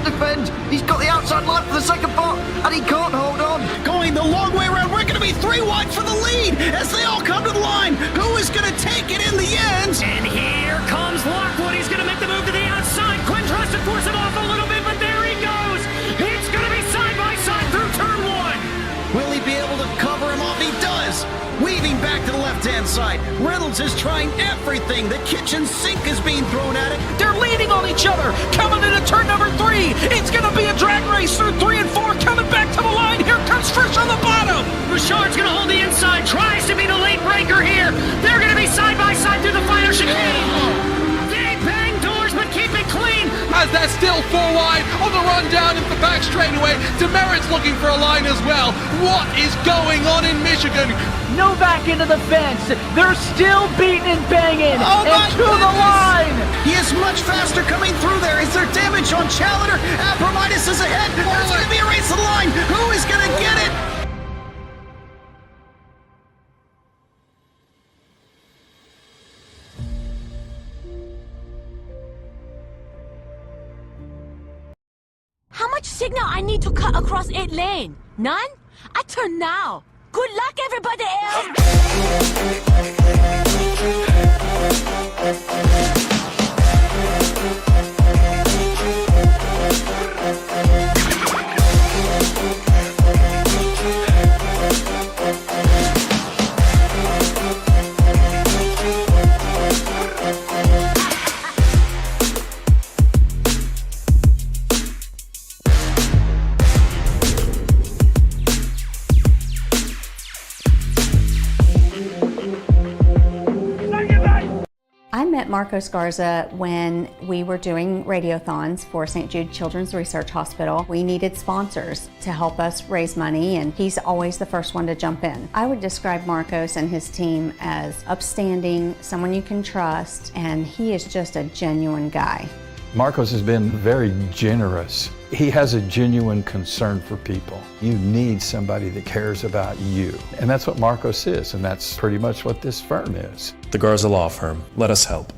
defend. He's got the outside line for the second part, and he can't hold on. Going the long way around, we're going to be 3 wide for the lead as they all come to the line. Who is going to take it in the end? And here comes Lockwood. He's going to make the move to the outside. Quinn tries to force him off a little bit, but there he goes. It's going to be side by side through turn 1. Will he be able to cover him off? He does. Weaving back to the left-hand side. Reynolds is trying everything. The kitchen sink is being thrown at it. They're leaning on each other. Coming into turn number 3. It's going to be a drag race through 3 and 4. Coming back to the line. Here comes Trish on the bottom. Richard's going to hold the inside. Tries to be the late breaker here. They're going to be side by side through the final chicane. They bang doors, but keep it clean. As they're still 4 wide on the run down into the back straightaway. Demerit's looking for a line as well. What is going on in Michigan? Novak into the fence. They're still beating and banging. And to the line. He is much faster coming through there. Is there damage on Challenger? Abramitis is ahead. There's going to be a race to the line. Who is going to get it? How much signal I need to cut across 8 lane? None? I turn now. Good luck, everybody I met Marcos Garza when we were doing radiothons for St. Jude Children's Research Hospital. We needed sponsors to help us raise money, and he's always the first one to jump in. I would describe Marcos and his team as upstanding, someone you can trust, and he is just a genuine guy. Marcos has been very generous. He has a genuine concern for people. You need somebody that cares about you. And that's what Marcos is, and that's pretty much what this firm is. The Garza Law Firm. Let us help.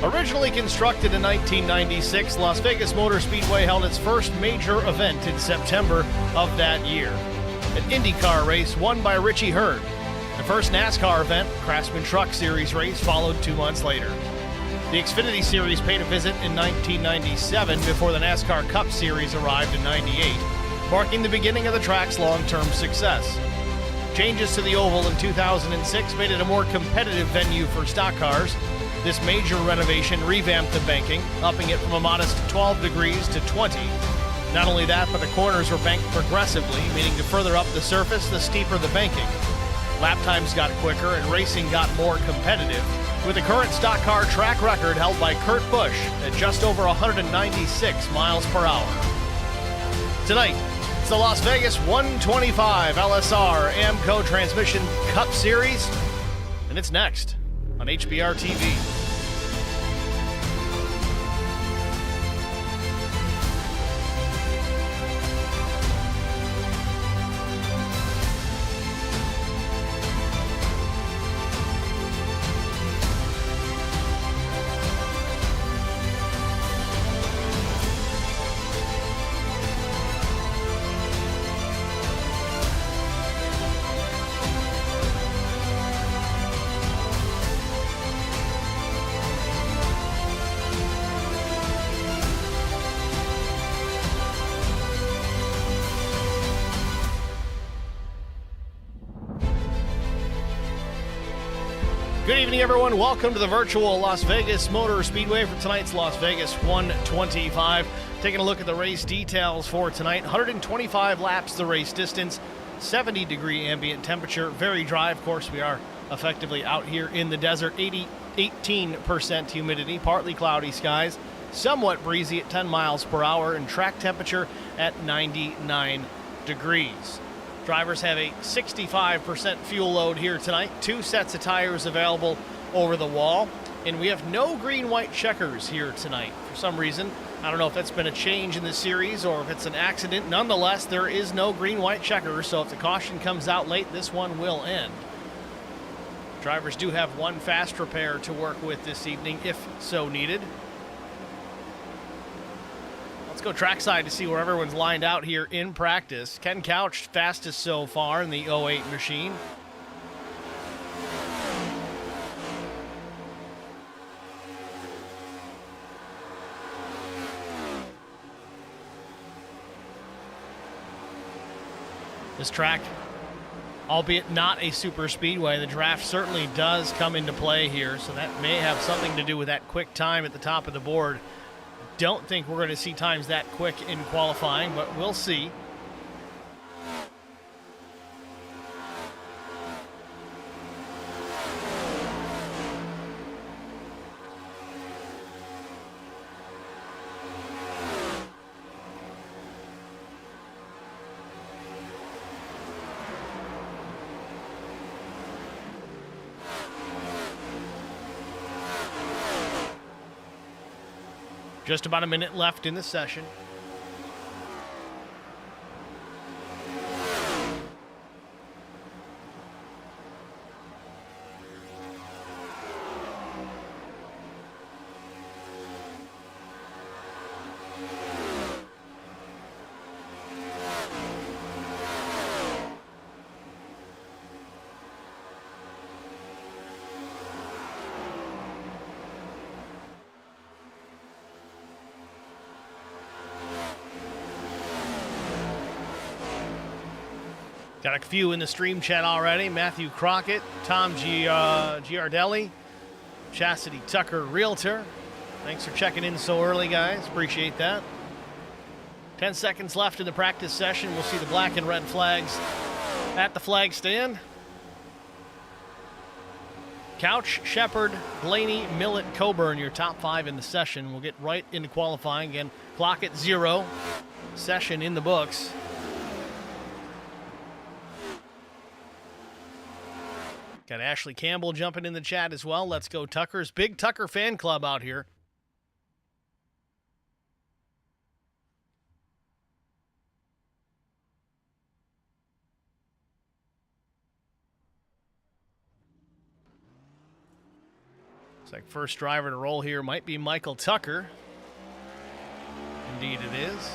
Originally constructed in 1996, Las Vegas Motor Speedway held its first major event in September of that year. An IndyCar race won by Richie Hurd. The first NASCAR event, Craftsman Truck Series race, followed 2 months later. The Xfinity Series paid a visit in 1997 before the NASCAR Cup Series arrived in '98, marking the beginning of the track's long-term success. Changes to the oval in 2006 made it a more competitive venue for stock cars. This major renovation revamped the banking, upping it from a modest 12 degrees to 20. Not only that, but the corners were banked progressively, meaning to further up the surface, the steeper the banking. Lap times got quicker and racing got more competitive. with the current stock car track record held by Kurt Busch at just over 196 miles per hour. Tonight, it's the Las Vegas 125 LSR AMCO Transmission Cup Series, and it's next on HBR TV. Good evening, everyone. Welcome to the virtual Las Vegas Motor Speedway for tonight's Las Vegas 125. Taking a look at the race details for tonight. 125 laps the race distance, 70-degree ambient temperature, very dry. Of course, we are effectively out here in the desert. 18% humidity, partly cloudy skies, somewhat breezy at 10 miles per hour, and track temperature at 99 degrees. Drivers have a 65% fuel load here tonight. 2 sets of tires available over the wall. And we have no green-white checkers here tonight for some reason. I don't know if that's been a change in the series or if it's an accident. Nonetheless, there is no green-white checker, so if the caution comes out late, this one will end. Drivers do have one fast repair to work with this evening, if so needed. Let's go trackside to see where everyone's lined out here in practice. Ken Couch, fastest so far in the 08 machine. This track, albeit not a super speedway, the draft certainly does come into play here, so that may have something to do with that quick time at the top of the board. Don't think we're going to see times that quick in qualifying, but we'll see. Just about a minute left in the session. Got a few in the stream chat already. Matthew Crockett, Tom Giardelli, Chastity Tucker, Realtor. Thanks for checking in so early, guys. Appreciate that. 10 seconds left in the practice session. We'll see the black and red flags at the flag stand. Couch, Shepard, Blaney, Millett, Coburn, your top 5 in the session. We'll get right into qualifying. Again, clock at 0. Session in the books. Got Ashley Campbell jumping in the chat as well. Let's go Tuckers. Big Tucker fan club out here. Looks like first driver to roll here might be Michael Tucker. Indeed it is.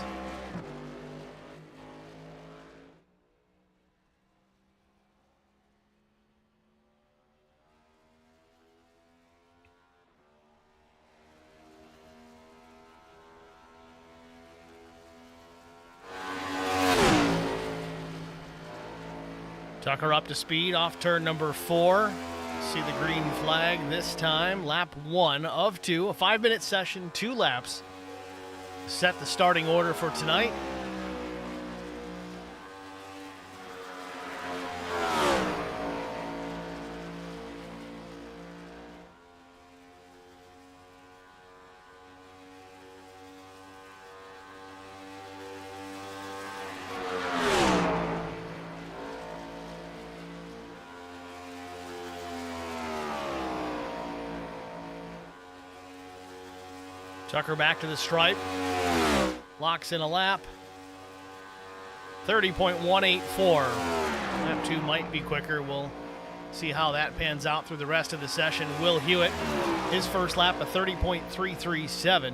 Tucker up to speed off turn number 4. See the green flag this time. Lap 1 of 2. A 5-minute session, 2 laps. Set the starting order for tonight. Tucker back to the stripe. Locks in a lap. 30.184. Lap 2 might be quicker. We'll see how that pans out through the rest of the session. Will Hewitt, his first lap, a 30.337.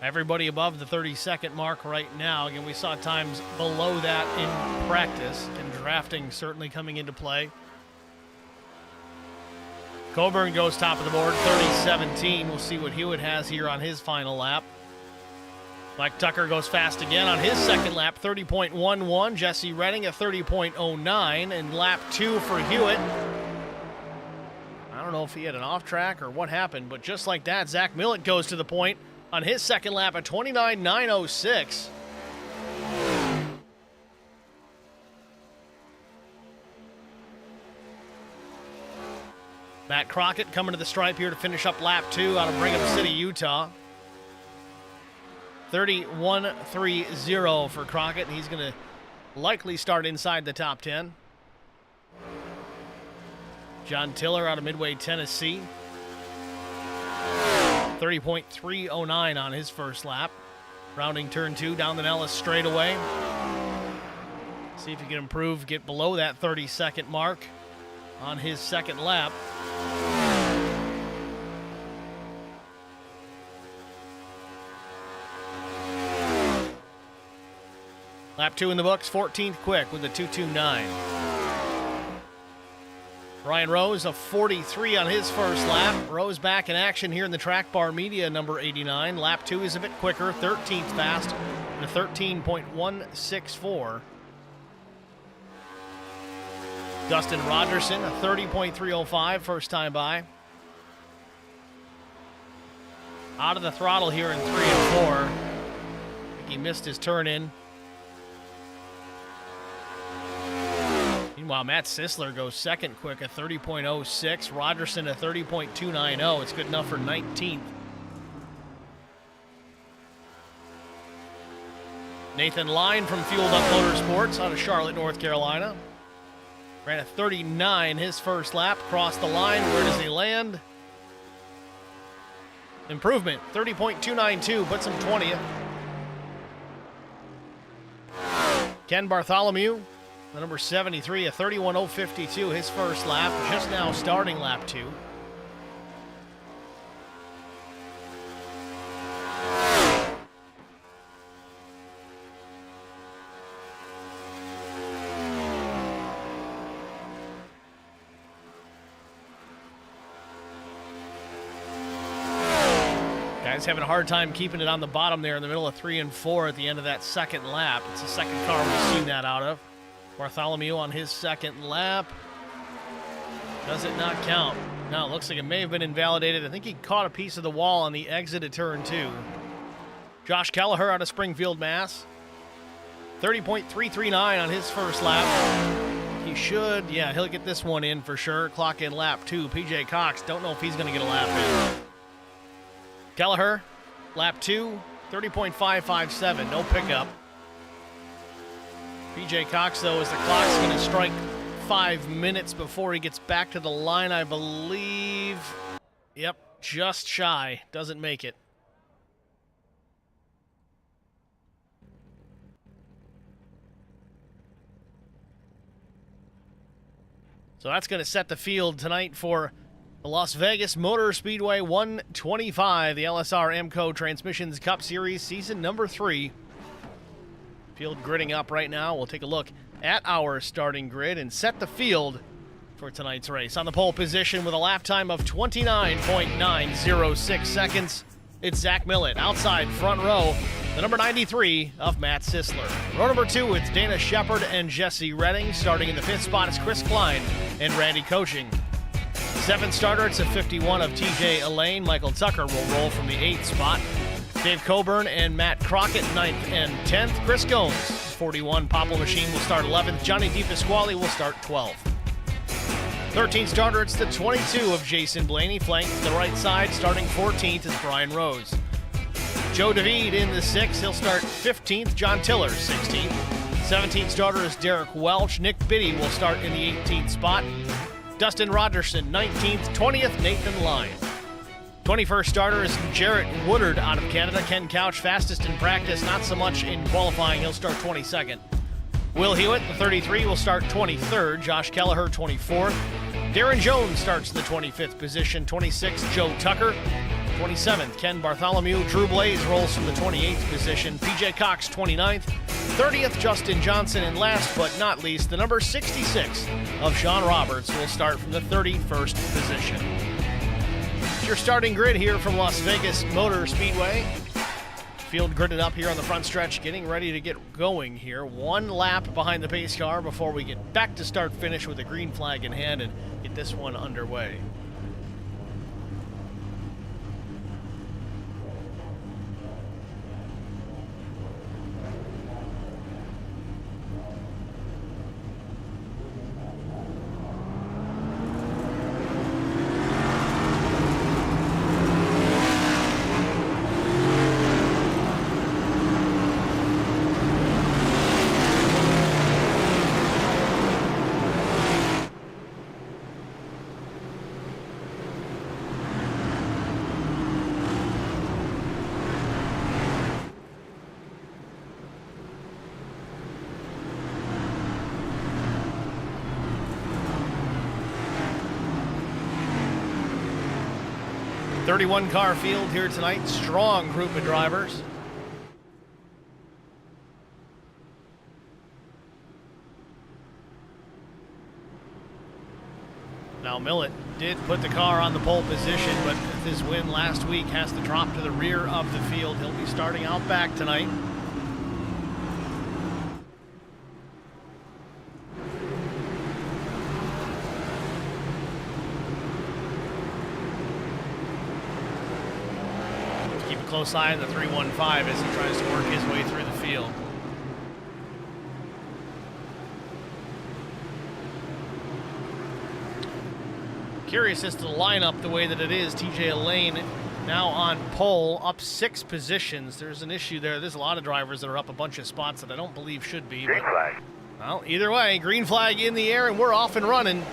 Everybody above the 30-second mark right now. Again, we saw times below that in practice, and drafting certainly coming into play. Coburn goes top of the board, 30-17. We'll see what Hewitt has here on his final lap. Mike Tucker goes fast again on his second lap, 30.11. Jesse Redding at 30.09. And lap 2 for Hewitt. I don't know if he had an off track or what happened, but just like that, Zach Millett goes to the point on his second lap at 29.906. Matt Crockett coming to the stripe here to finish up lap 2 out of Brigham City, Utah. 31.30 for Crockett. He's going to likely start inside the top 10. John Tiller out of Midway, Tennessee. 30.309 on his first lap. Rounding turn 2 down the Nellis straightaway. See if he can improve, get below that 30-second mark on his second lap. Lap 2 in the books, 14th quick with a 2:29. Ryan Rose, a 43 on his first lap. Rose back in action here in the Track Bar Media, number 89. Lap 2 is a bit quicker, 13th fast, and a 13.164. Dustin Rogerson, a 30.305, first time by. Out of the throttle here in 3 and 4. I think he missed his turn in. Meanwhile, Matt Sisler goes second quick, a 30.06. Rogerson, a 30.290. It's good enough for 19th. Nathan Line from Fueled Up Motorsports out of Charlotte, North Carolina. Ran a 39 his first lap, crossed the line. Where does he land? Improvement, 30.292, puts him 20th. Ken Bartholomew, the number 73, a 31.052 his first lap, just now starting lap 2. Guys having a hard time keeping it on the bottom there in the middle of 3 and 4 at the end of that second lap. It's the second car we've seen that out of. Bartholomew on his second lap. Does it not count? No, it looks like it may have been invalidated. I think he caught a piece of the wall on the exit of turn 2. Josh Kelleher out of Springfield, Mass. 30.339 on his first lap. He should, yeah, he'll get this one in for sure. Clock in lap 2. PJ Cox, don't know if he's going to get a lap in. Kelleher, lap 2, 30.557, no pickup. PJ Cox, though, as the clock's going to strike 5 minutes before he gets back to the line, I believe. Yep, just shy. Doesn't make it. So that's going to set the field tonight for the Las Vegas Motor Speedway 125, the LSR AMCO Transmissions Cup Series, season number 3. Field gridding up right now. We'll take a look at our starting grid and set the field for tonight's race. On the pole position with a lap time of 29.906 seconds, it's Zach Millett. Outside front row, the number 93 of Matt Sisler. Row number 2, it's Dana Shepard and Jesse Redding. Starting in the 5th spot is Chris Klein and Randy Coaching. 7th starter, it's a 51 of TJ Elaine. Michael Tucker will roll from the 8th spot. Dave Coburn and Matt Crockett, 9th and 10th. Chris Gomes, 41. Popple Machine will start 11th. Johnny DePasquale will start 12th. 13th starter, it's the 22 of Jason Blaney. Flanked to the right side, starting 14th is Brian Rose. Joe David in the 6th. He'll start 15th. John Tiller, 16th. 17th starter is Derek Welch. Nick Biddy will start in the 18th spot. Dustin Rogerson, 19th. 20th, Nathan Lyon. 21st starter is Jarrett Woodard out of Canada. Ken Couch, fastest in practice, not so much in qualifying. He'll start 22nd. Will Hewitt, the 33, will start 23rd. Josh Kelleher, 24th. Darren Jones starts in the 25th position. 26th, Joe Tucker. 27th, Ken Bartholomew. Drew Blaze rolls from the 28th position. PJ Cox, 29th. 30th, Justin Johnson. And last but not least, the number 66 of Sean Roberts will start from the 31st position. It's your starting grid here from Las Vegas Motor Speedway. Field gridded up here on the front stretch, getting ready to get going here. One lap behind the pace car before we get back to start finish with a green flag in hand and get this one underway. car field here tonight. Strong group of drivers. Now Millett did put the car on the pole position, but with his win last week has to drop to the rear of the field. He'll be starting out back tonight. Close eye on the 315 as he tries to work his way through the field. Curious as to the lineup the way that it is. TJ Lane now on pole, up 6 positions. There's an issue there. There's a lot of drivers that are up a bunch of spots that I don't believe should be. Green flag. Well, either way, green flag in the air and we're off and running.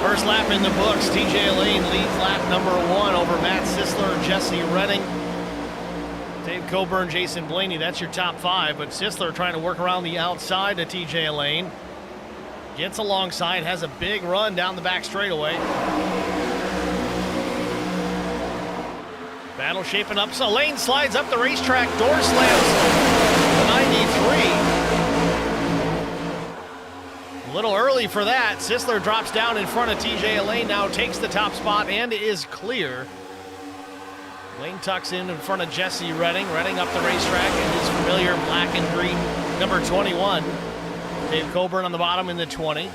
First lap in the books. TJ Lane leads lap number 1 over Matt Sisler, Jesse Redding, Dave Coburn, Jason Blaney. That's your top 5, but Sisler trying to work around the outside of TJ Lane. Gets alongside, has a big run down the back straightaway. Battle shaping up. So Lane slides up the racetrack, door slams the 93. A little early for that. Sisler drops down in front of TJ Lane, now takes the top spot and is clear. Lane tucks in front of Jesse Redding. Redding up the racetrack in his familiar black and green number 21. Dave Coburn on the bottom in the 20.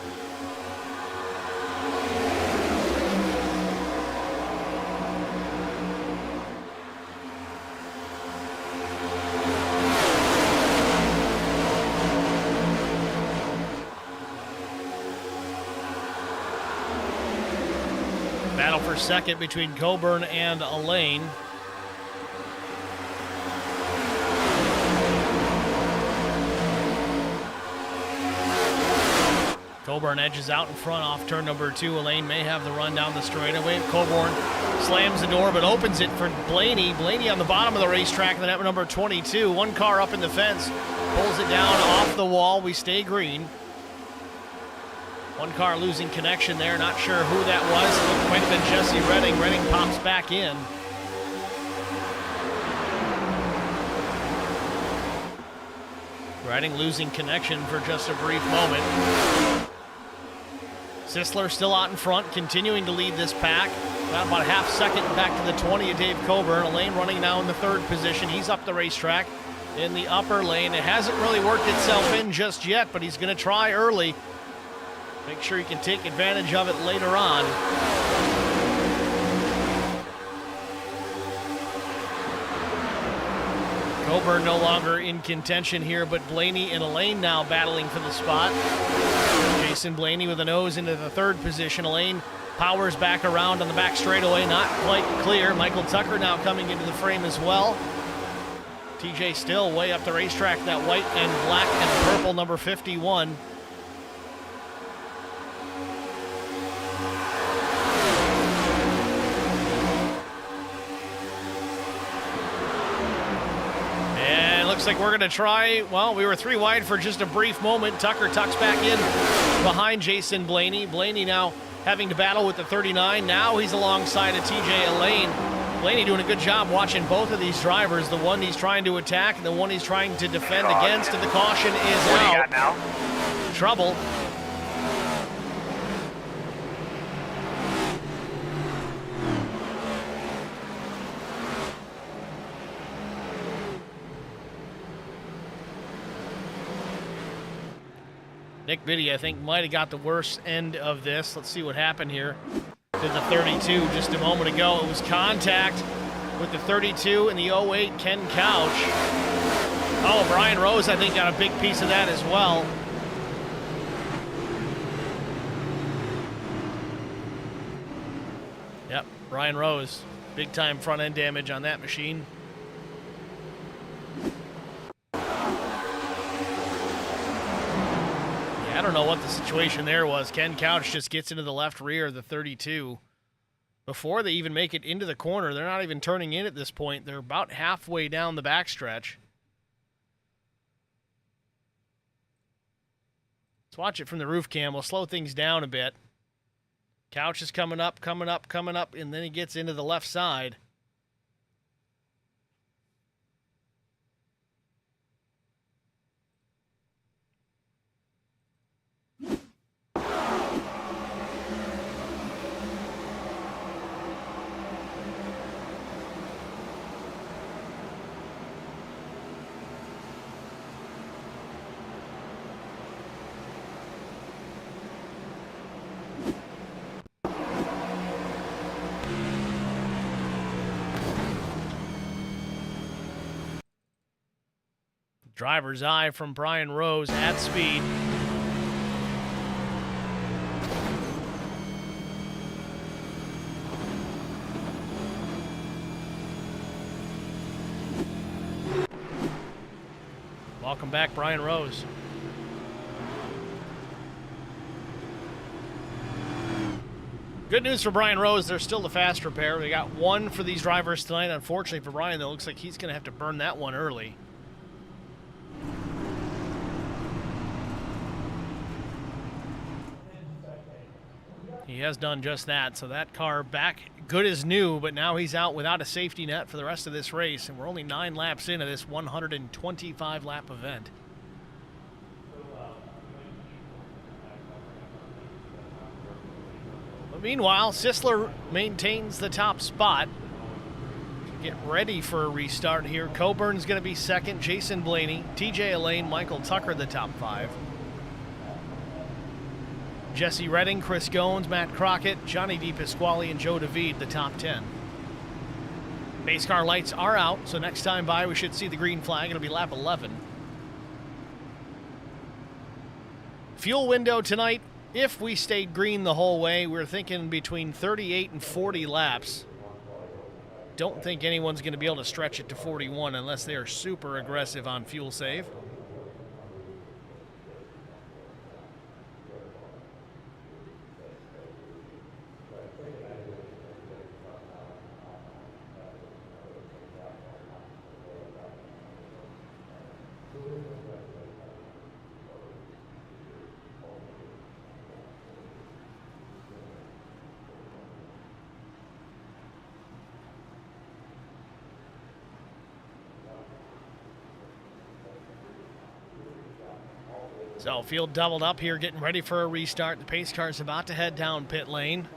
Battle for second between Coburn and Lane. Coburn edges out in front off turn number 2. Elaine may have the run down the straightaway. Coburn slams the door but opens it for Blaney. Blaney on the bottom of the racetrack, and then at number 22. One car up in the fence, pulls it down off the wall. We stay green. One car losing connection there, not sure who that was. It looked might have been Jesse Redding. Redding pops back in. Redding losing connection for just a brief moment. Sisler still out in front, continuing to lead this pack. About a half second back to the 20 of Dave Coburn. Elaine running now in the 3rd position. He's up the racetrack. in the upper lane. It hasn't really worked itself in just yet, but he's going to try early. Make sure he can take advantage of it later on. Coburn no longer in contention here, but Blaney and Elaine now battling for the spot. Jason Blaney with a nose into the third position. Elaine powers back around on the back straightaway, not quite clear. Michael Tucker now coming into the frame as well. TJ still way up the racetrack, that white and black and purple number 51. Looks like we're going to try, well, we were 3 wide for just a brief moment. Tucker tucks back in behind Jason Blaney. Blaney now having to battle with the 39. Now he's alongside of TJ Elaine. Blaney doing a good job watching both of these drivers, the one he's trying to attack and the one he's trying to defend against, and the caution is out. Trouble. Nick Biddy, I think, might have got the worst end of this. Let's see what happened here. Did the 32 just a moment ago. It was contact with the 32 and the 08 Ken Couch. Oh, Brian Rose, I think, got a big piece of that as well. Yep, Brian Rose. Big time front end damage on that machine. I don't know what the situation there was. Ken Couch just gets into the left rear of the 32. Before they even make it into the corner, they're not even turning in at this point. They're about halfway down the backstretch. Let's watch it from the roof cam. We'll slow things down a bit. Couch is coming up, and then he gets into the left side. Driver's eye from Brian Rose at speed. Welcome back, Brian Rose. Good news for Brian Rose, they're still the fast repair. They got one for these drivers tonight. Unfortunately for Brian, though, it looks like he's going to have to burn that one early. He has done just that, so that car back good as new, but now he's out without a safety net for the rest of this race, and we're only 9 laps into this 125-lap event. But meanwhile, Sisler maintains the top spot. Get ready for a restart here. Coburn's going to be second, Jason Blaney, TJ Elaine, Michael Tucker the top 5. Jesse Redding, Chris Goins, Matt Crockett, Johnny DePasquale, and Joe David, the top 10. Base car lights are out, so next time by we should see the green flag. It'll be lap 11. Fuel window tonight, if we stayed green the whole way, we're thinking between 38 and 40 laps. Don't think anyone's going to be able to stretch it to 41 unless they are super aggressive on fuel save. So field doubled up here, getting ready for a restart. The pace car is about to head down pit lane.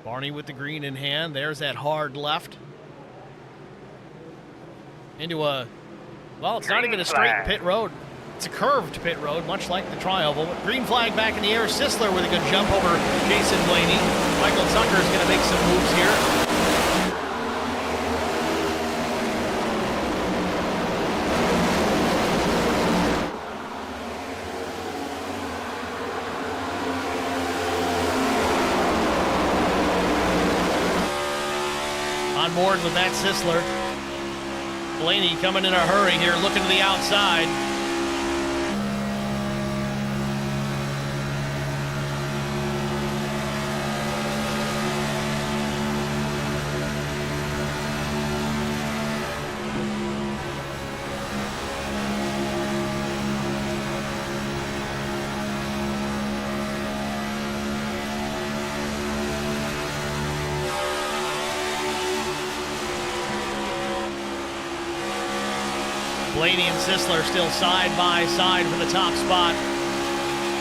Barney with the green in hand. There's that hard left into a, well, it's not even a straight pit road. It's a curved pit road, much like the Tri-Oval. Green flag back in the air. Sisler with a good jump over Jason Blaney. Michael Tucker is going to make some moves here. On board with Matt Sisler. Blaney coming in a hurry here, looking to the outside. Blaney and Sisler still side by side for the top spot.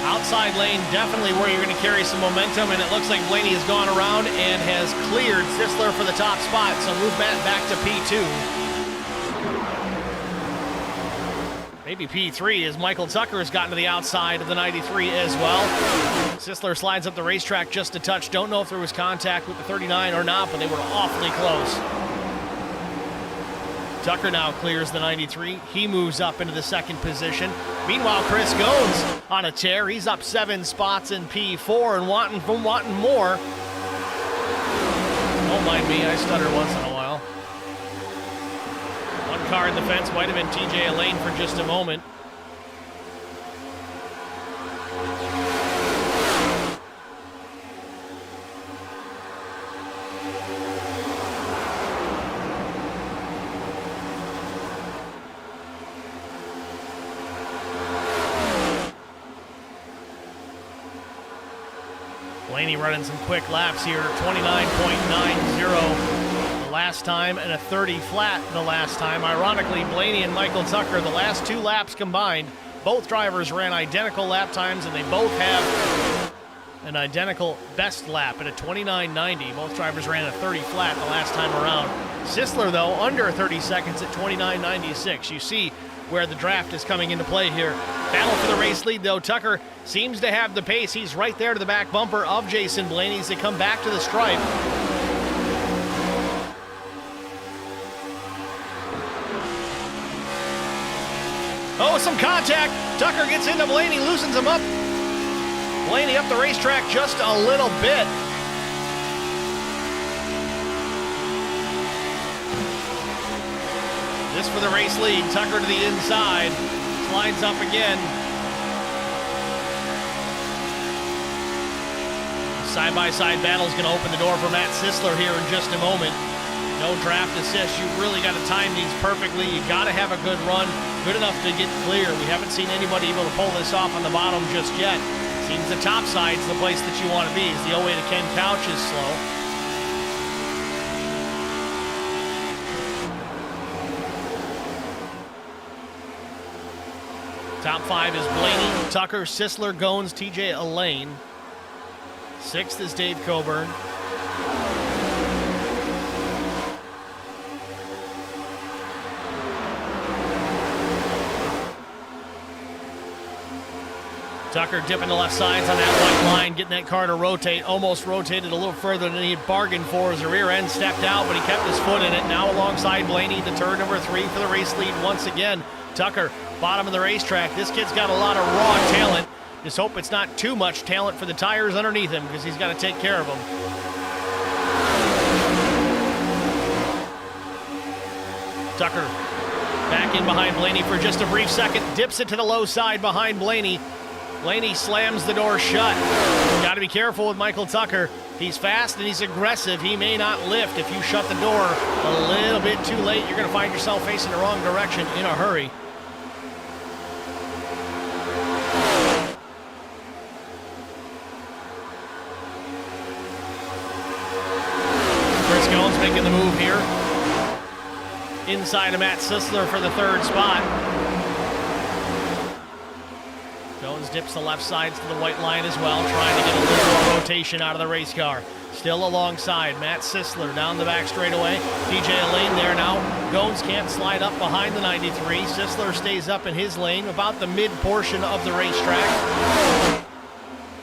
Outside lane, definitely where you're going to carry some momentum, and it looks like Blaney has gone around and has cleared Sisler for the top spot, so move back to P2. Maybe P3 as Michael Tucker has gotten to the outside of the 93 as well. Sisler slides up the racetrack just a touch. Don't know if there was contact with the 39 or not, but they were awfully close. Tucker now clears the 93. He moves up into the second position. Meanwhile, Chris Goins on a tear. He's up 7 spots in P4 and wanting more. Don't mind me, I stutter once in a while. One car in the fence might have been TJ Elaine for just a moment. Blaney running some quick laps here, 29.90 the last time and a 30 flat the last time. Ironically, Blaney and Michael Tucker, the last 2 laps combined, both drivers ran identical lap times and they both have an identical best lap at a 29.90. Both drivers ran a 30 flat the last time around. Sisler, though, under 30 seconds at 29.96. You see where the draft is coming into play here. Battle for the race lead, though. Tucker seems to have the pace. He's right there to the back bumper of Jason Blaney as they come back to the stripe. Oh, some contact. Tucker gets into Blaney, loosens him up. Blaney up the racetrack just a little bit. This for the race lead. Tucker to the inside. Slides up again. Side-by-side battle is going to open the door for Matt Sisler here in just a moment. No draft assist. You really got to time these perfectly. You got to have a good run, good enough to get clear. We haven't seen anybody able to pull this off on the bottom just yet. Seems the top side's the place that you want to be, as the 08 to Ken Couch is slow. Top 5 is Blaney, Tucker, Sisler, Goins, TJ Elaine. 6th is Dave Coburn. Tucker dipping the left sides on that white line, getting that car to rotate. Almost rotated a little further than he had bargained for as the rear end stepped out, but he kept his foot in it. Now alongside Blaney, the turn number 3 for the race lead once again. Tucker, bottom of the racetrack. This kid's got a lot of raw talent. Just hope it's not too much talent for the tires underneath him, because he's got to take care of them. Tucker back in behind Blaney for just a brief second. Dips it to the low side behind Blaney. Blaney slams the door shut. Got to be careful with Michael Tucker. He's fast and he's aggressive. He may not lift. If you shut the door a little bit too late, you're going to find yourself facing the wrong direction in a hurry. Chris Goins making the move here. Inside of Matt Sisler for the 3rd spot. Goins dips the left sides to the white line as well, trying to get a little more rotation out of the race car. Still alongside Matt Sisler down the back straightaway. TJ lane there now. Gones can't slide up behind the 93. Sisler stays up in his lane about the mid portion of the racetrack.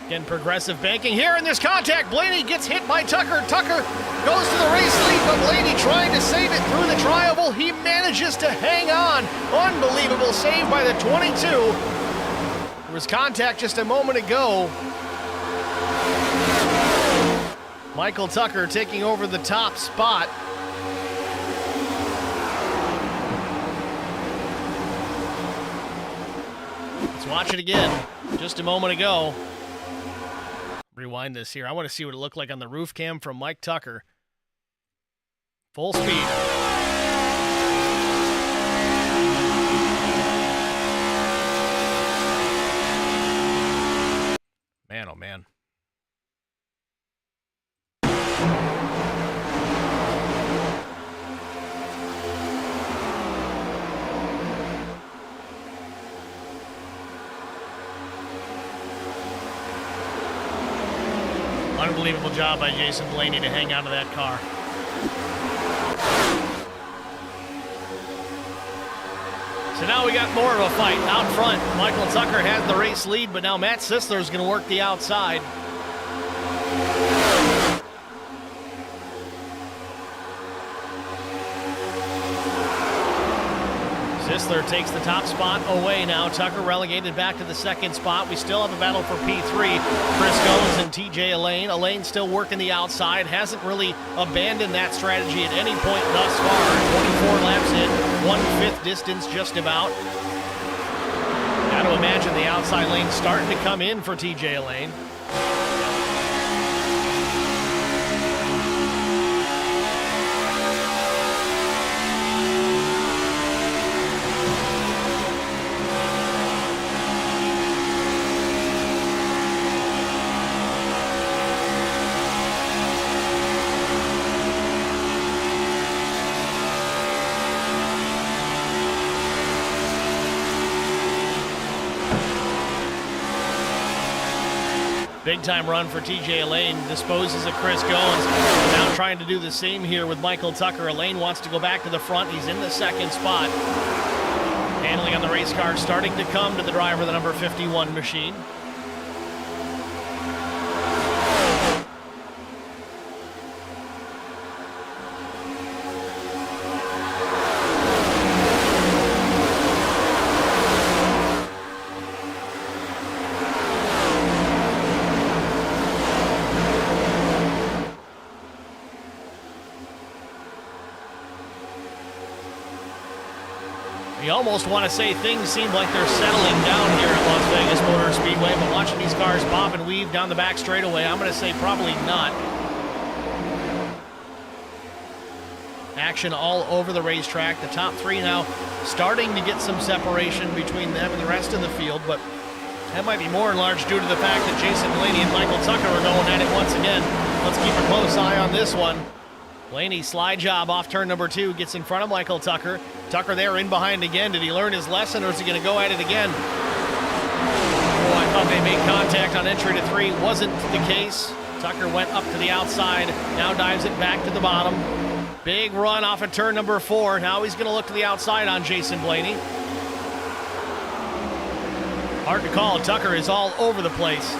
Again, progressive banking here, and there's contact. Blaney gets hit by Tucker. Tucker goes to the race lead, but Blaney trying to save it through the tri-oval. He manages to hang on. Unbelievable save by the 22. There was contact just a moment ago. Michael Tucker taking over the top spot. Let's watch it again. Just a moment ago. Rewind this here. I want to see what it looked like on the roof cam from Mike Tucker. Full speed. Man, oh man. Unbelievable job by Jason Blaney to hang out of that car. So now we got more of a fight out front. Michael Tucker has the race lead, but now Matt Sisler is going to work the outside. Sisler takes the top spot away now. Tucker relegated back to the second spot. We still have a battle for P3. Chris Gones and TJ Elaine. Elaine still working the outside. Hasn't really abandoned that strategy at any point thus far. 24 laps in, 1/5 distance just about. Got to imagine the outside lane starting to come in for TJ Elaine. Big time run for TJ Elaine, disposes of Chris Gones. Now trying to do the same here with Michael Tucker. Elaine wants to go back to the front. He's in the second spot. Handling on the race car starting to come to the driver, the number 51 machine. You almost want to say things seem like they're settling down here at Las Vegas Motor Speedway, but watching these cars bob and weave down the back straightaway, I'm going to say probably not. Action all over the racetrack. The top three now starting to get some separation between them and the rest of the field, but that might be more in large due to the fact that Jason Blaney and Michael Tucker are going at it once again. Let's keep a close eye on this one. Blaney slide job off turn number 2, gets in front of Michael Tucker. Tucker there in behind again. Did he learn his lesson, or is he going to go at it again? Oh, I thought they made contact on entry to 3. Wasn't the case. Tucker went up to the outside, now dives it back to the bottom. Big run off of turn number 4. Now he's going to look to the outside on Jason Blaney. Hard to call. Tucker is all over the place.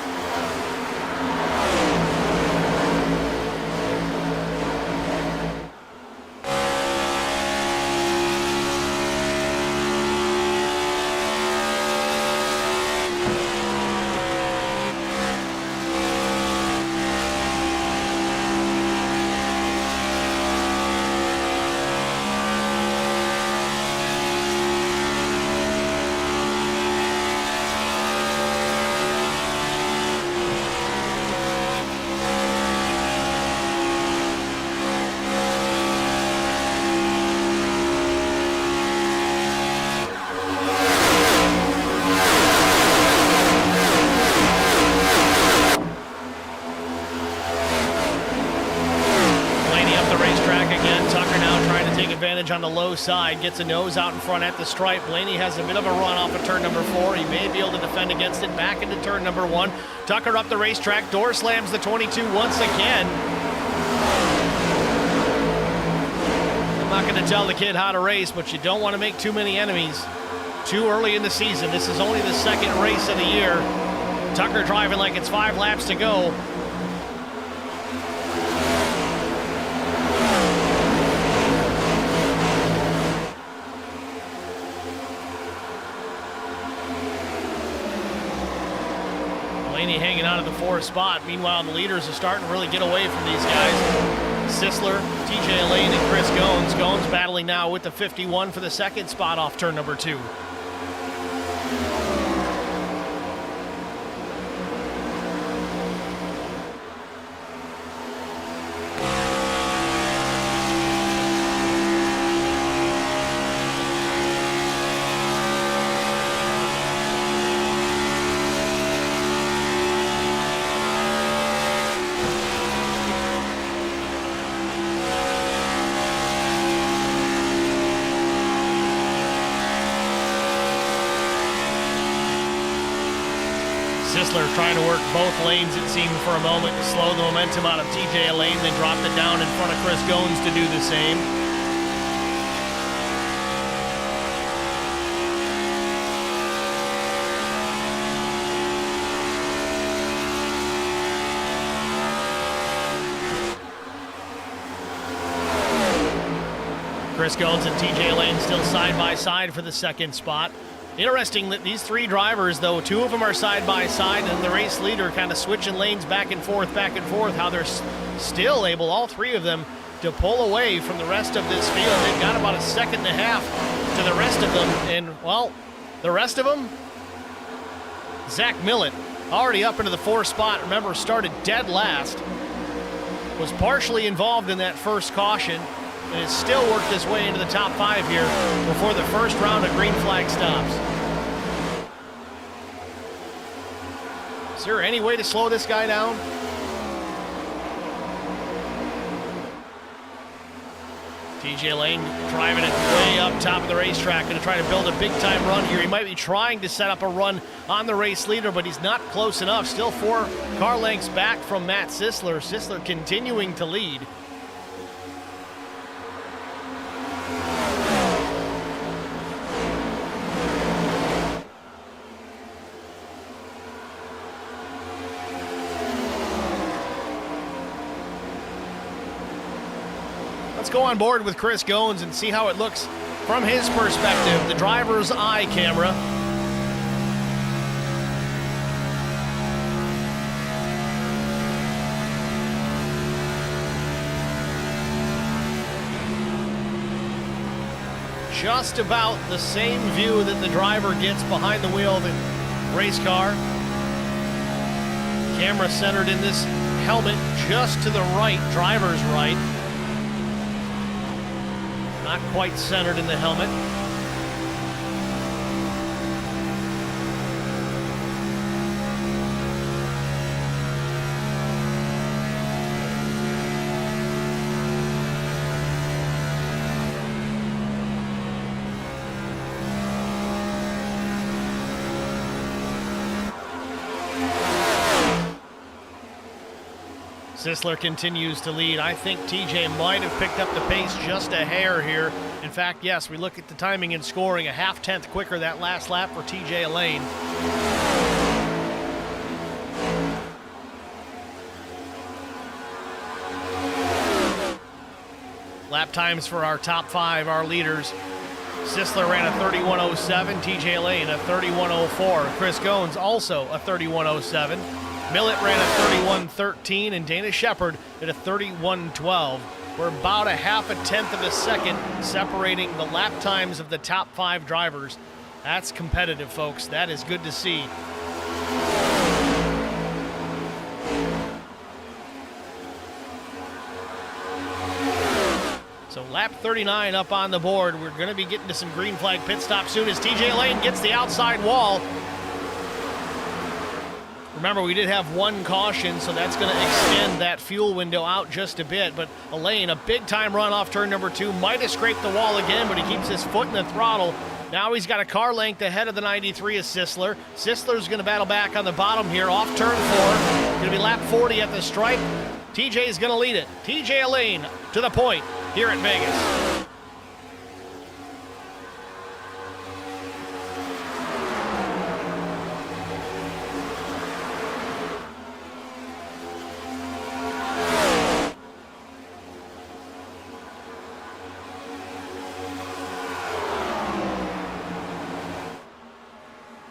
On the low side, gets a nose out in front at the stripe. Blaney has a bit of a run off of turn number 4. He may be able to defend against it. Back into turn number 1. Tucker up the racetrack. Door slams the 22 once again. I'm not going to tell the kid how to race, but you don't want to make too many enemies too early in the season. This is only the second race of the year. Tucker driving like it's 5 laps to go. Blaney hanging on to the 4th spot. Meanwhile, the leaders are starting to really get away from these guys. Sisler, TJ Lane, and Chris Goins. Goins battling now with the 51 for the 2nd spot off turn number 2. Sisler trying to work both lanes, it seemed, for a moment to slow the momentum out of TJ Lane, then dropped it down in front of Chris Goins to do the same. Chris Goins and TJ Lane still side by side for the 2nd spot. Interesting that these 3 drivers, though, 2 of them are side by side, and the race leader kind of switching lanes back and forth, how they're still able, all 3 of them, to pull away from the rest of this field. They've got about a 1.5 seconds to the rest of them, and, well, the rest of them, Zach Millett, already up into the 4th spot. Remember, started dead last, was partially involved in that first caution, and has still worked his way into the top 5 here before the first round of green flag stops. Is there any way to slow this guy down? TJ Lane driving it way up top of the racetrack, going to try to build a big-time run here. He might be trying to set up a run on the race leader, but he's not close enough. Still 4 car lengths back from Matt Sisler. Sisler continuing to lead. Let's go on board with Chris Goins and see how it looks from his perspective, the driver's eye camera. Just about the same view that the driver gets behind the wheel of the race car. Camera centered in this helmet just to the right, driver's right. Not quite centered in the helmet. Sisler continues to lead. I think TJ might have picked up the pace just a hair here. In fact, yes, we look at the timing and scoring, a 0.5 tenth quicker that last lap for TJ Lane. Lap times for our top 5, our leaders. Sisler ran a 31:07, TJ Lane a 31:04. Chris Goins also a 31:07. Millett ran a 31:13, and Dana Shepard at a 31:12. We're about a 0.5 tenth of a second separating the lap times of the top 5 drivers. That's competitive, folks. That is good to see. So lap 39 up on the board. We're going to be getting to some green flag pit stops soon as TJ Lane gets the outside wall. Remember, we did have 1 caution, so that's going to extend that fuel window out just a bit. But Lane, a big-time run off turn number 2, might have scraped the wall again, but he keeps his foot in the throttle Now he's got a car length ahead of the 93 of Sisler. Sisler's going to battle back on the bottom here, off turn 4. Going to be lap 40 at the stripe. TJ is going to lead it. TJ Elaine to the point here at Vegas.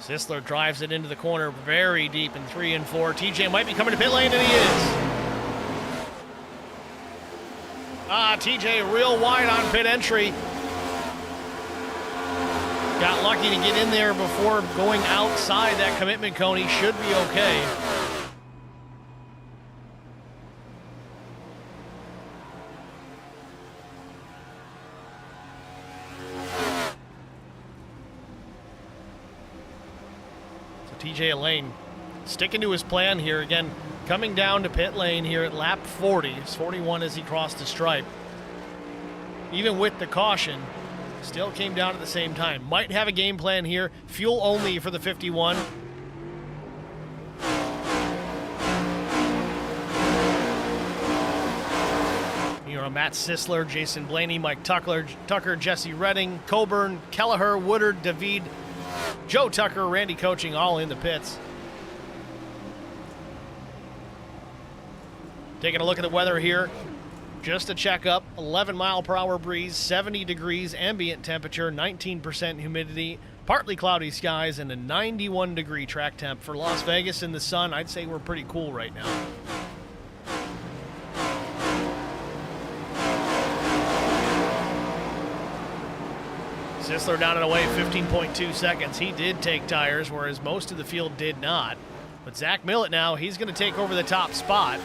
Sisler drives it into the corner very deep in 3 and 4. TJ might be coming to pit lane, and he is. TJ real wide on pit entry. Got lucky to get in there before going outside that commitment cone. He should be okay. TJ Elaine sticking to his plan here again, coming down to pit lane here at lap 40. It's 41 as he crossed the stripe. Even with the caution, still came down at the same time. Might have a game plan here. Fuel only for the 51. Matt Sisler, Jason Blaney, Mike Tucker, Jesse Redding, Coburn, Kelleher, Woodard, David, Joe Tucker, Randy Coaching, all in the pits. Taking a look at the weather here. Just a checkup, 11 mile per hour breeze, 70 degrees ambient temperature, 19% humidity, partly cloudy skies, and a 91 degree track temp. For Las Vegas in the sun, I'd say we're pretty cool right now. Sisler down and away 15.2 seconds. He did take tires, whereas most of the field did not. But Zach Millett now, he's going to take over the top spot.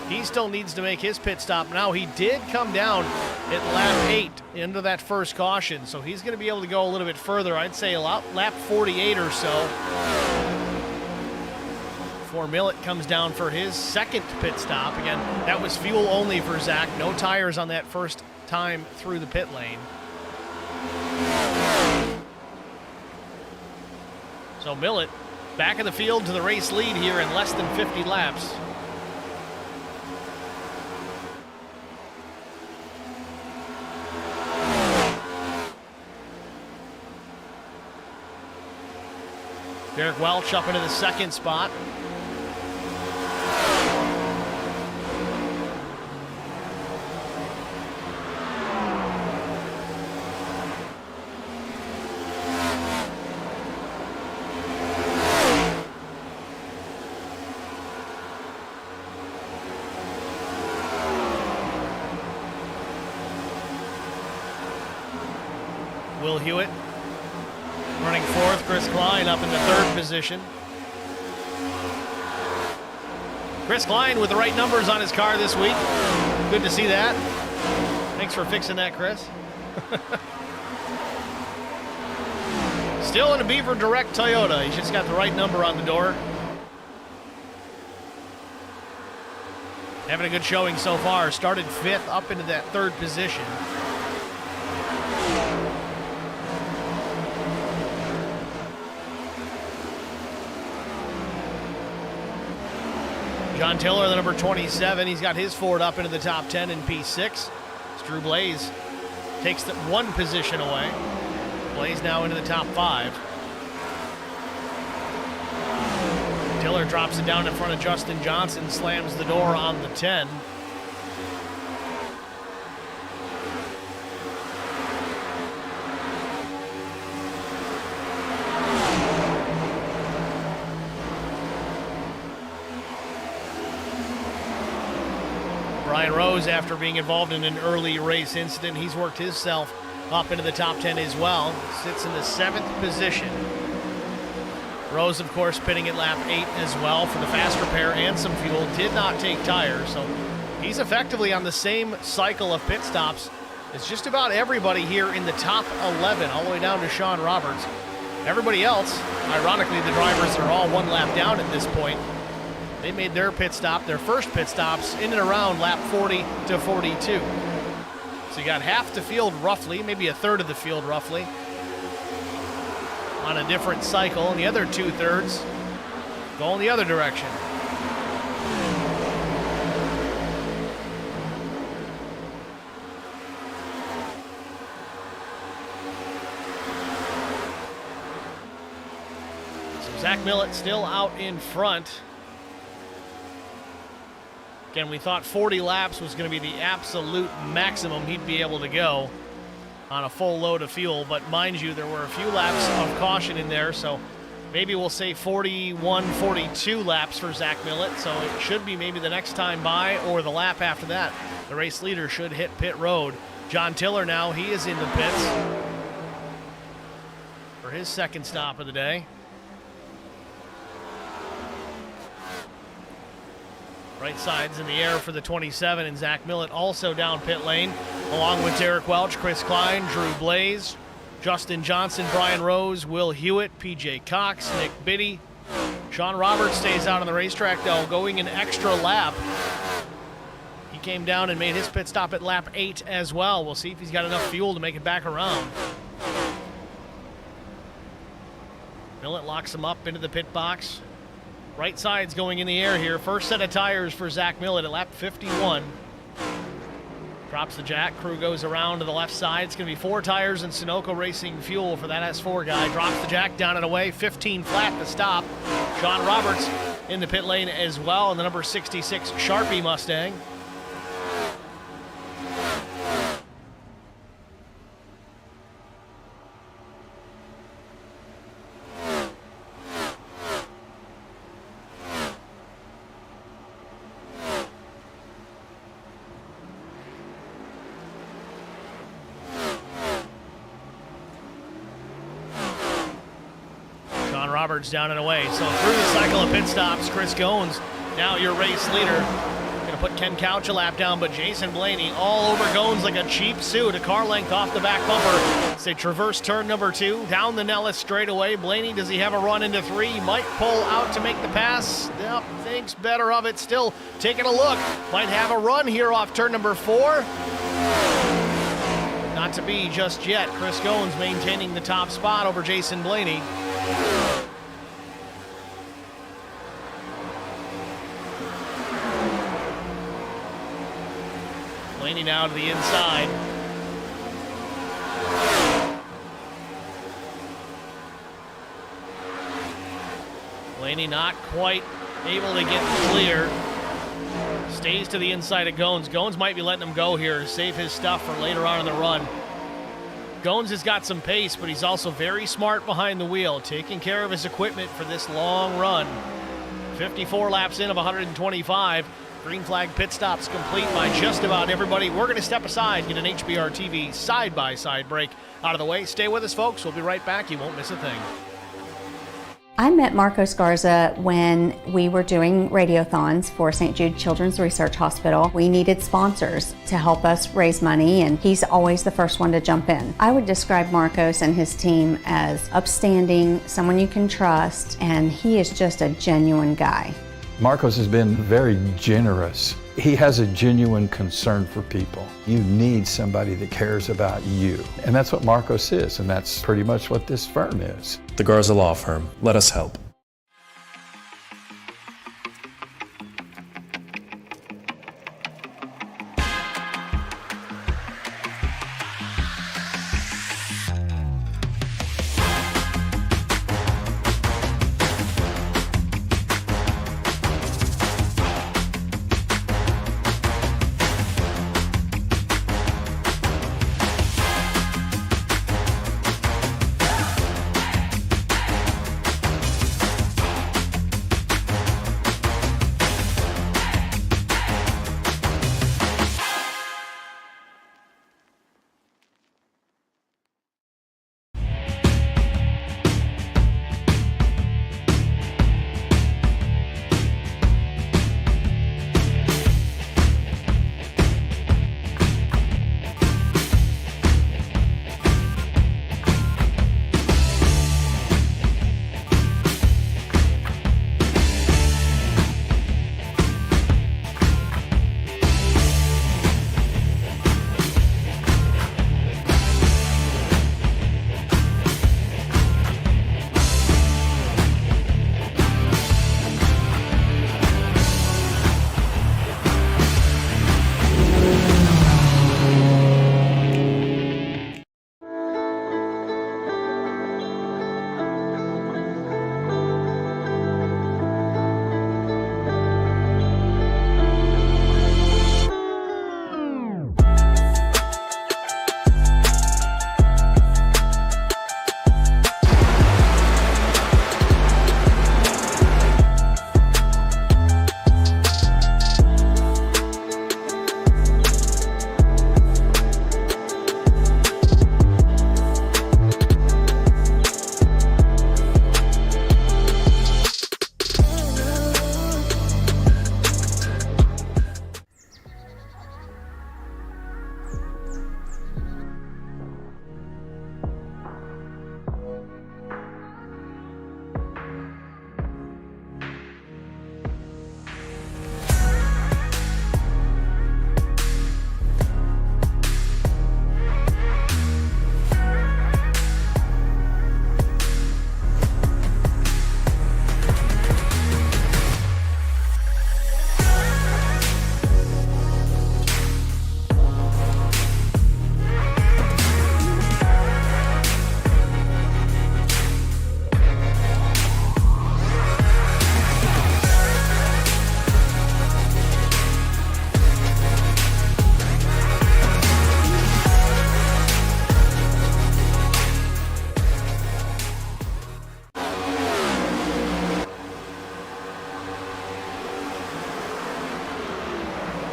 He still needs to make his pit stop. Now, he did come down at lap 8 into that first caution, so he's going to be able to go a little bit further. I'd say lap 48 or so before Millett comes down for his second pit stop. Again, that was fuel only for Zach. No tires on that first time through the pit lane. So Millett back in the field to the race lead here in less than 50 laps. Derek Welch up into the second spot. Will Hewitt running fourth. Chris Klein up in the third position. Chris Klein with the right numbers on his car this week. Good to see that. Thanks for fixing that, Chris. Still in a Beaver Direct Toyota. He's just got the right number on the door. Having a good showing so far. Started fifth up into that third position. John Tiller, the number 27, he's got his Ford up into the top 10 in P6. As Drew Blaze takes the one position away. Blaze now into the top 5. Tiller drops it down in front of Justin Johnson, slams the door on the 10. Brian Rose, after being involved in an early race incident, he's worked himself up into the top 10 as well. Sits in the 7th position. Rose, of course, pitting at lap 8 as well for the fast repair and some fuel. Did not take tires, so he's effectively on the same cycle of pit stops as just about everybody here in the top 11, all the way down to Sean Roberts. Everybody else, ironically, the drivers are all one lap down at this point. They made their pit stop, their first pit stops, in and around lap 40 to 42. So you got half the field roughly, maybe a third of the field roughly, on a different cycle, and the other 2/3 go in the other direction. So Zach Millett still out in front. Again, we thought 40 laps was going to be the absolute maximum he'd be able to go on a full load of fuel, but mind you, there were a few laps of caution in there, so maybe we'll say 41, 42 laps for Zach Millett, so it should be maybe the next time by or the lap after that. The race leader should hit pit road. John Tiller now, he is in the pits for his second stop of the day. Right side's in the air for the 27, and Zach Millett also down pit lane, along with Derek Welch, Chris Klein, Drew Blaze, Justin Johnson, Brian Rose, Will Hewitt, PJ Cox, Nick Biddy. Sean Roberts stays out on the racetrack, though, going an extra lap. He came down and made his pit stop at lap 8 as well. We'll see if he's got enough fuel to make it back around. Millett locks him up into the pit box. Right side's going in the air here. First set of tires for Zach Millett at lap 51. Drops the jack. Crew goes around to the left side. It's going to be 4 tires and Sunoco Racing fuel for that S4 guy. Drops the jack down and away. 15 flat to stop. Sean Roberts in the pit lane as well, and the number 66 Sharpie Mustang. Roberts down and away. So through the cycle of pit stops, Chris Goins, now your race leader. Going to put Ken Couch a lap down, but Jason Blaney all over Goins like a cheap suit. A car length off the back bumper. They traverse turn number 2, down the Nellis straightaway. Blaney, does he have a run into 3? Might pull out to make the pass. Yep, thinks better of it. Still taking a look. Might have a run here off turn number 4. Not to be just yet. Chris Goins maintaining the top spot over Jason Blaney. Blaney now to the inside. Blaney not quite able to get clear. Stays to the inside of Goins. Goins might be letting him go here to save his stuff for later on in the run. Goins has got some pace, but he's also very smart behind the wheel, taking care of his equipment for this long run. 54 laps in of 125. Green flag pit stops complete by just about everybody. We're going to step aside, get an HBR TV side-by-side break out of the way. Stay with us, folks. We'll be right back. You won't miss a thing. I met Marco Sgarza when we were doing radiothons for St. Jude Children's Research Hospital. We needed sponsors to help us raise money, and he's always the first one to jump in. I would describe Marcos and his team as upstanding, someone you can trust, and he is just a genuine guy. Marcos has been very generous. He has a genuine concern for people. You need somebody that cares about you. And that's what Marcos is, and that's pretty much what this firm is. The Garza Law Firm. Let us help.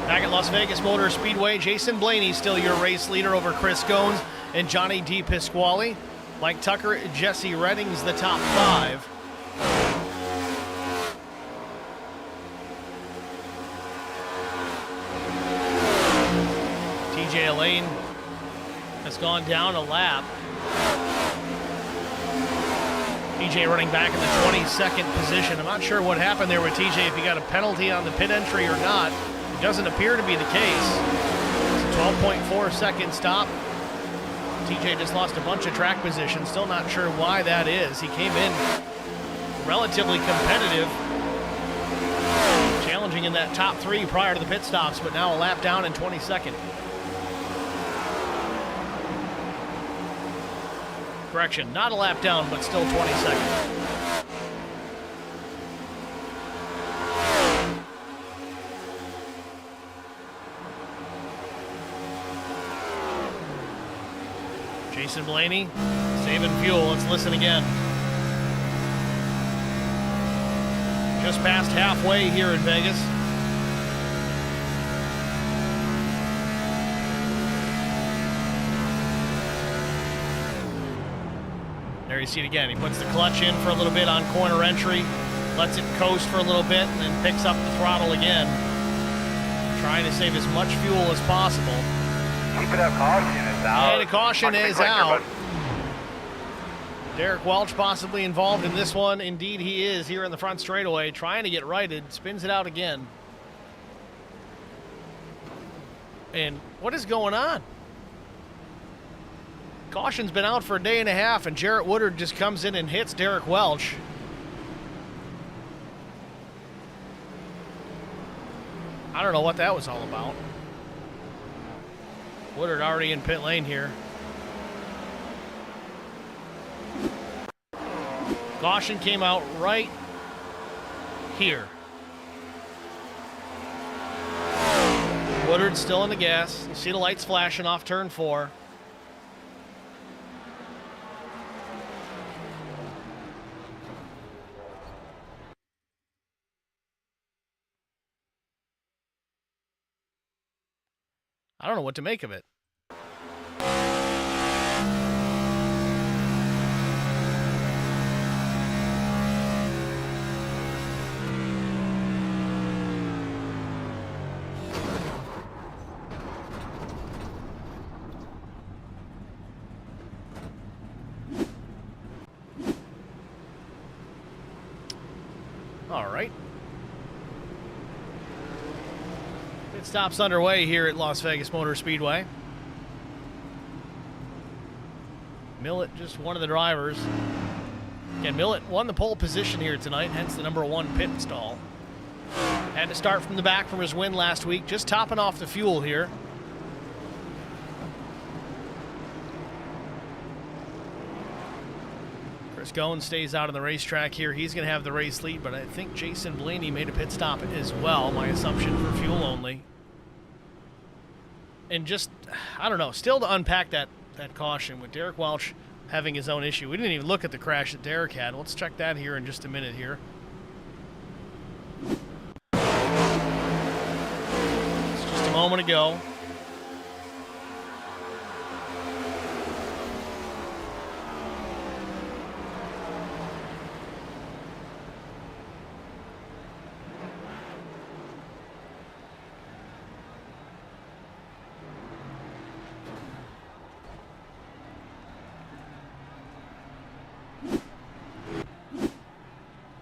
Back at Las Vegas Motor Speedway, Jason Blaney still your race leader over Chris Goins and Johnny D. Pasquale. Mike Tucker, Jesse Redding's the top 5. TJ Elaine has gone down a lap. TJ running back in the 22nd position. I'm not sure what happened there with TJ, if he got a penalty on the pit entry or not. It doesn't appear to be the case. It's a 12.4 second stop. TJ just lost a bunch of track position. Still not sure why that is. He came in relatively competitive, challenging in that top 3 prior to the pit stops, but now a lap down in 22nd. Correction, not a lap down, but still 22nd. Jason Blaney saving fuel. Let's listen again. Just past halfway here in Vegas. There you see it again. He puts the clutch in for a little bit on corner entry, lets it coast for a little bit, and then picks up the throttle again, trying to save as much fuel as possible. Keep it up, caution is out. And a caution is out. Derek Welch possibly involved in this one. Indeed he is, here in the front straightaway, trying to get righted, spins it out again. And what is going on? Caution's been out for a day and a half, and Jarrett Woodard just comes in and hits Derek Welch. I don't know what that was all about. Woodard already in pit lane here. Caution came out right here. Woodard still in the gas. You see the lights flashing off turn 4. I don't know what to make of it. All right. Pit stop's underway here at Las Vegas Motor Speedway. Millett, just one of the drivers. Again, Millett won the pole position here tonight, hence the #1 pit stall. Had to start from the back from his win last week, just topping off the fuel here. Chris Goins stays out on the racetrack here. He's going to have the race lead, but I think Jason Blaney made a pit stop as well. My assumption for fuel only. And just, I don't know, still to unpack that caution with Derek Welch having his own issue. We didn't even look at the crash that Derek had. Let's check that here in just a minute here. It's just a moment ago.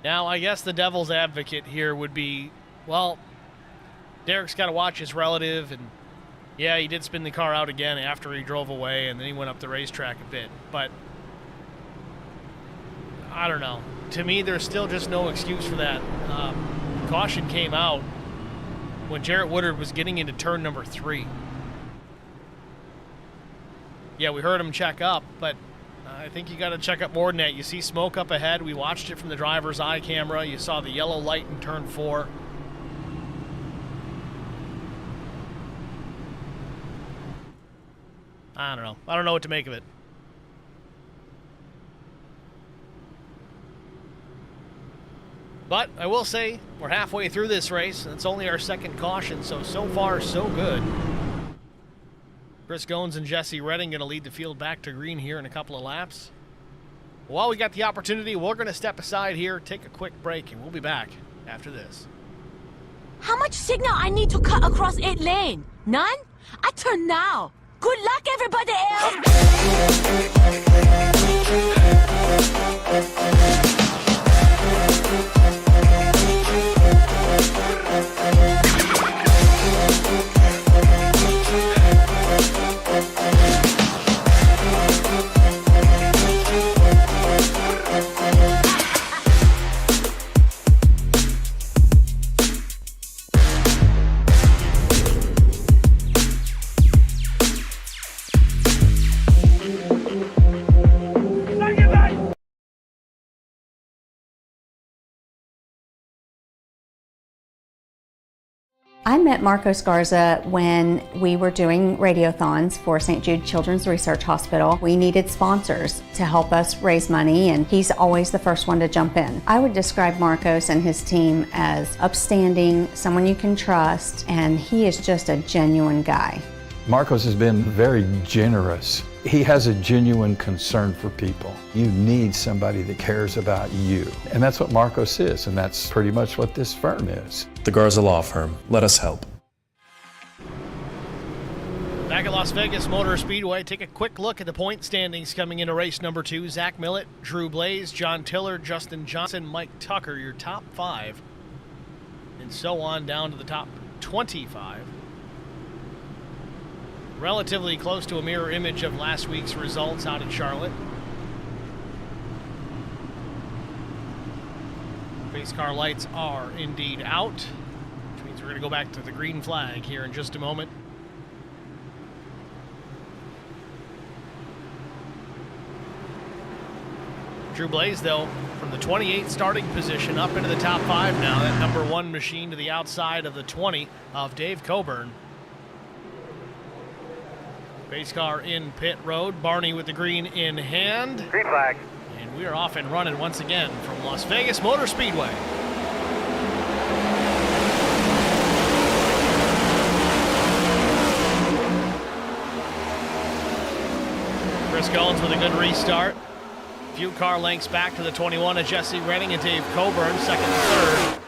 Now, I guess the devil's advocate here would be, well, Derek's got to watch his relative, and yeah, he did spin the car out again after he drove away, and then he went up the racetrack a bit. But I don't know. To me, there's still just no excuse for that. Caution came out when Jarrett Woodard was getting into turn number 3. Yeah, we heard him check up, but I think you got to check up more than that. You see smoke up ahead. We watched it from the driver's eye camera. You saw the yellow light in turn 4. I don't know. I don't know what to make of it. But I will say we're halfway through this race, and it's only our second caution, so far, so good. Chris Goins and Jesse Redding going to lead the field back to green here in a couple of laps. While we got the opportunity, we're going to step aside here, take a quick break, and we'll be back after this. How much signal I need to cut across 8 lane? None? I turn now. Good luck, everybody I met Marcos Garza when we were doing radiothons for St. Jude Children's Research Hospital. We needed sponsors to help us raise money, and he's always the first one to jump in. I would describe Marcos and his team as upstanding, someone you can trust, and he is just a genuine guy. Marcos has been very generous. He has a genuine concern for people. You need somebody that cares about you. And that's what Marcos is, and that's pretty much what this firm is. The Garza Law Firm. Let us help. Back at Las Vegas Motor Speedway, take a quick look at the point standings coming into race number 2. Zach Millett, Drew Blaze, John Tiller, Justin Johnson, Mike Tucker, your top 5. And so on down to the top 25. Relatively close to a mirror image of last week's results out at Charlotte. Pace car lights are indeed out, which means we're going to go back to the green flag here in just a moment. Drew Blaze, though, from the 28th starting position up into the top 5 now. That number 1 machine to the outside of the 20 of Dave Coburn. Pace car in pit road. Barney with the green in hand. Green flag. And we are off and running once again from Las Vegas Motor Speedway. Chris Goins with a good restart. Few car lengths back to the 21 of Jesse Redding and Dave Coburn, second and third.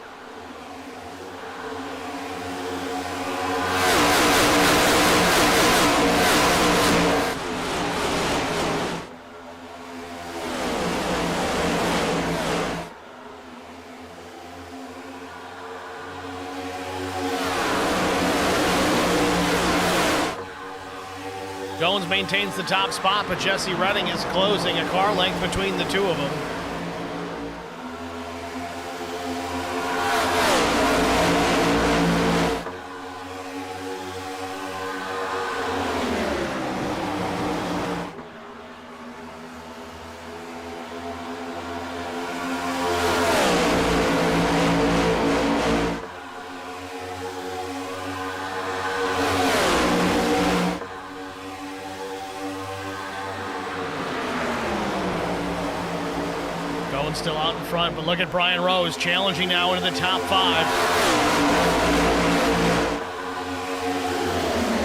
Goins maintains the top spot, but Jesse Redding is closing a car length between the two of them. Still out in front, but look at Brian Rose challenging now into the top 5.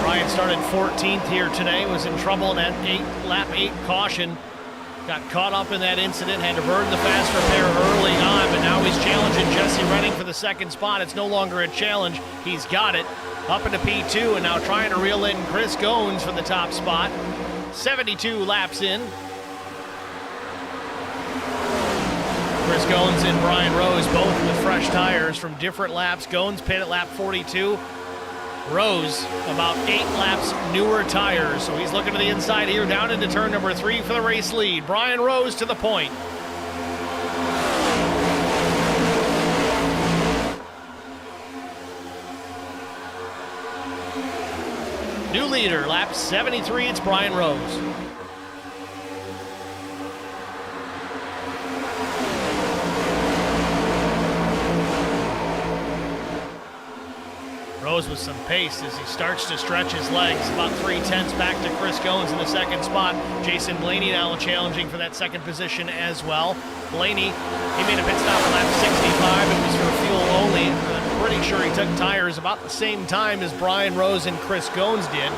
Brian started 14th here today, was in trouble in that lap 8 caution. Got caught up in that incident, had to burn the fast repair early on, but now he's challenging Jesse Redding for the second spot. It's no longer a challenge. He's got it up into P2 and now trying to reel in Chris Goins for the top spot. 72 laps in. Chris Goins and Brian Rose both with fresh tires from different laps. Goins pit at lap 42. Rose about 8 laps newer tires. So he's looking to the inside here down into turn number 3 for the race lead. Brian Rose to the point. New leader, lap 73, it's Brian Rose. Rose with some pace as he starts to stretch his legs. About 3/10 back to Chris Goins in the second spot. Jason Blaney now challenging for that second position as well. Blaney, he made a pit stop on lap 65. It was for fuel only. I'm pretty sure he took tires about the same time as Brian Rose and Chris Goins did.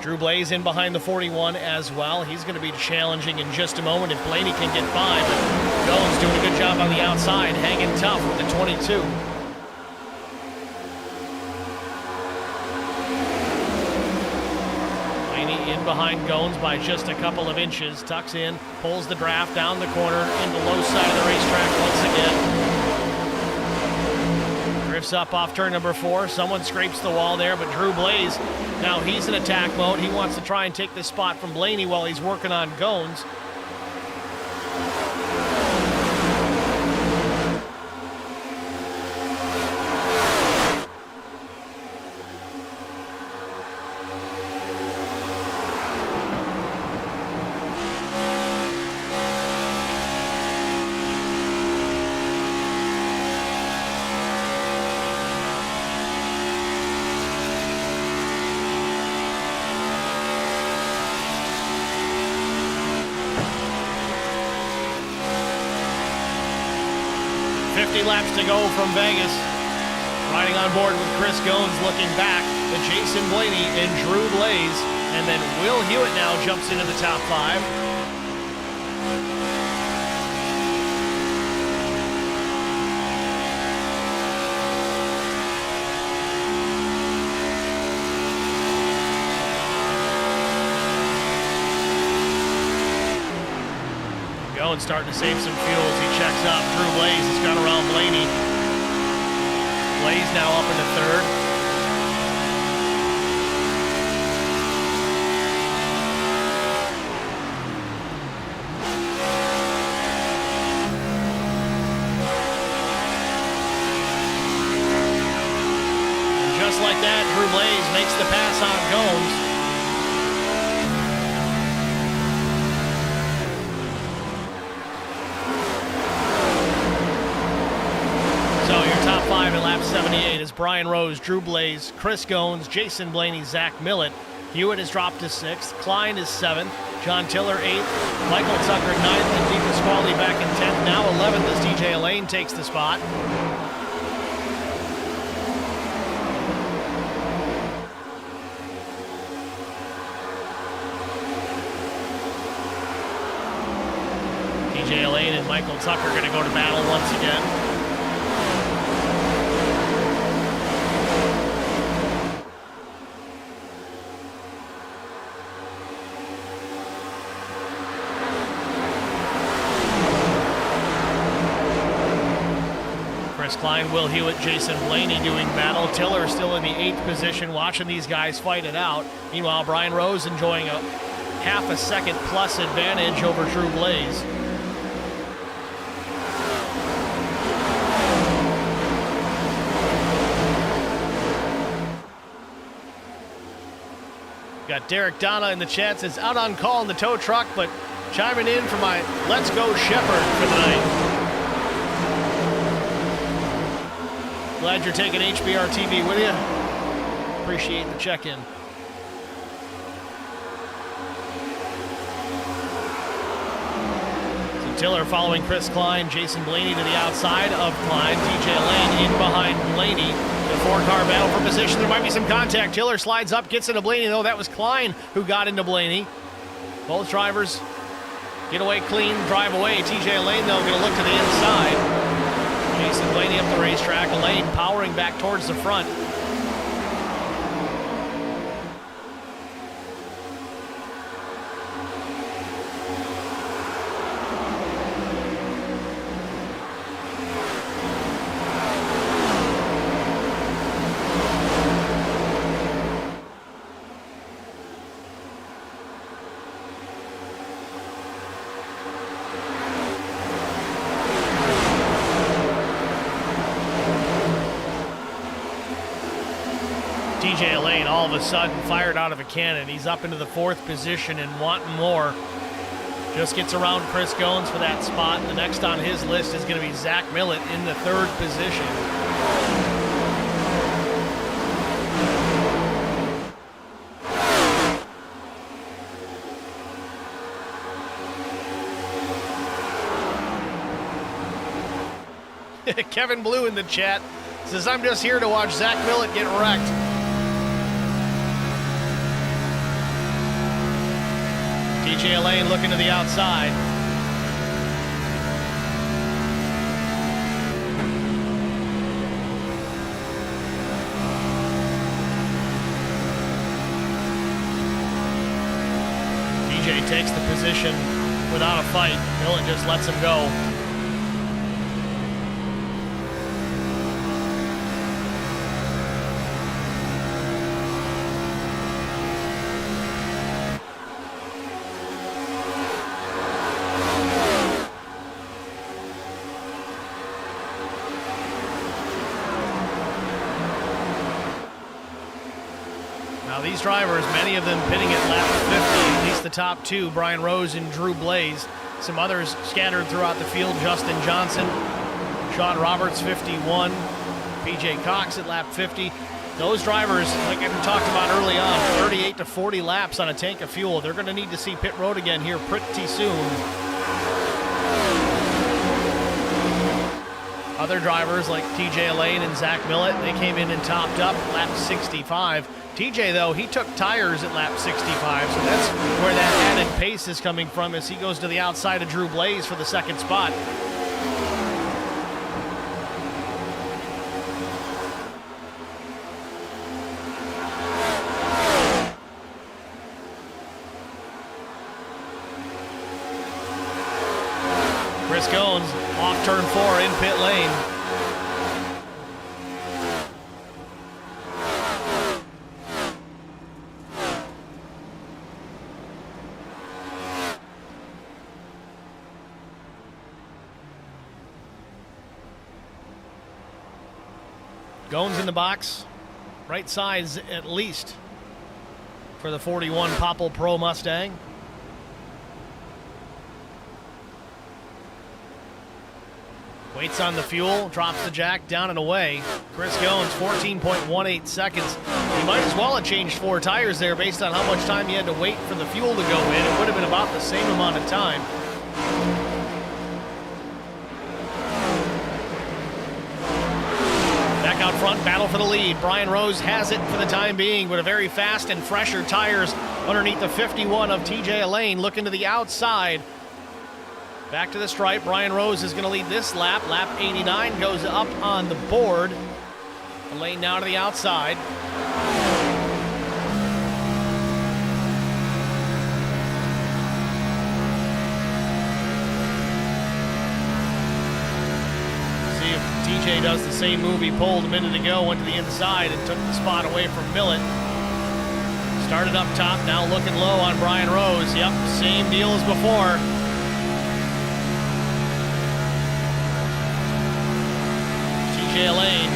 Drew Blaze in behind the 41 as well. He's going to be challenging in just a moment if Blaney can get by. But Goins doing a good job on the outside, hanging tough with the 22. In behind Goins by just a couple of inches, tucks in, pulls the draft down the corner into low side of the racetrack once again. Drifts up off turn number 4. Someone scrapes the wall there, but Drew Blaze, now he's in attack mode. He wants to try and take this spot from Blaney while he's working on Goins. Laps to go from Vegas. Riding on board with Chris Goins, looking back to Jason Blaney and Drew Blaze. And then Will Hewitt now jumps into the top 5. Goins starting to save some fuel as he checks up. Drew Blaze has got around Blaney. Blaze now up into third. And just like that, Drew Blaze makes the pass on Goins. Top 5 at lap 78 is Brian Rose, Drew Blaze, Chris Goins, Jason Blaney, Zach Millett. Hewitt has dropped to 6th. Klein is 7th. John Tiller 8th. Michael Tucker 9th. And Deep Pasquale back in 10th. Now 11th as TJ Elaine takes the spot. TJ Elaine and Michael Tucker going to go to battle once again. Klein, Will Hewitt, Jason Blaney doing battle. Tiller still in the 8th position, watching these guys fight it out. Meanwhile, Brian Rose enjoying a half a second plus advantage over Drew Blaze. Got Derek Donna in the chat, says out on call in the tow truck, but chiming in for my Let's Go Shepherd for the night. Glad you're taking HBR TV with you. Appreciate the check-in. So Tiller following Chris Klein, Jason Blaney to the outside of Klein, TJ Lane in behind Blaney. The 4-car battle for position. There might be some contact. Tiller slides up, gets into Blaney, though. That was Klein who got into Blaney. Both drivers get away clean, drive away. TJ Lane, though, going to look to the inside. Jason Blaney up the racetrack. Elaine powering back towards the front. TJ Elaine all of a sudden fired out of a cannon. He's up into the 4th position and wanting more. Just gets around Chris Goins for that spot. The next on his list is going to be Zach Millett in the 3rd position. Kevin Blue in the chat says, I'm just here to watch Zach Millett get wrecked. TJ Lane looking to the outside. TJ takes the position without a fight. Millett just lets him go. These drivers, many of them pitting at lap 50, at least the top two, Brian Rose and Drew Blaze. Some others scattered throughout the field, Justin Johnson, Sean Roberts, 51, PJ Cox at lap 50. Those drivers, like we talked about early on, 38 to 40 laps on a tank of fuel. They're going to need to see pit road again here pretty soon. Other drivers like TJ Lane and Zach Millett, they came in and topped up lap 65. TJ, though, he took tires at lap 65, so that's where that added pace is coming from as he goes to the outside of Drew Blaze for the second spot. Chris Goins off turn 4 in pit lane. Goins in the box, right sides at least for the 41 Popple Pro Mustang. Waits on the fuel, drops the jack down and away. Chris Goins, 14.18 seconds. He might as well have changed 4 tires there based on how much time he had to wait for the fuel to go in. It would have been about the same amount of time. Out front, battle for the lead. Brian Rose has it for the time being with a very fast and fresher tires underneath the 51 of TJ Lane. Looking to the outside. Back to the stripe. Brian Rose is going to lead this lap. Lap 89 goes up on the board. Lane now to the outside. TJ does the same move he pulled a minute ago, went to the inside and took the spot away from Millett. Started up top, now looking low on Brian Rose. Yep, same deal as before. TJ Lane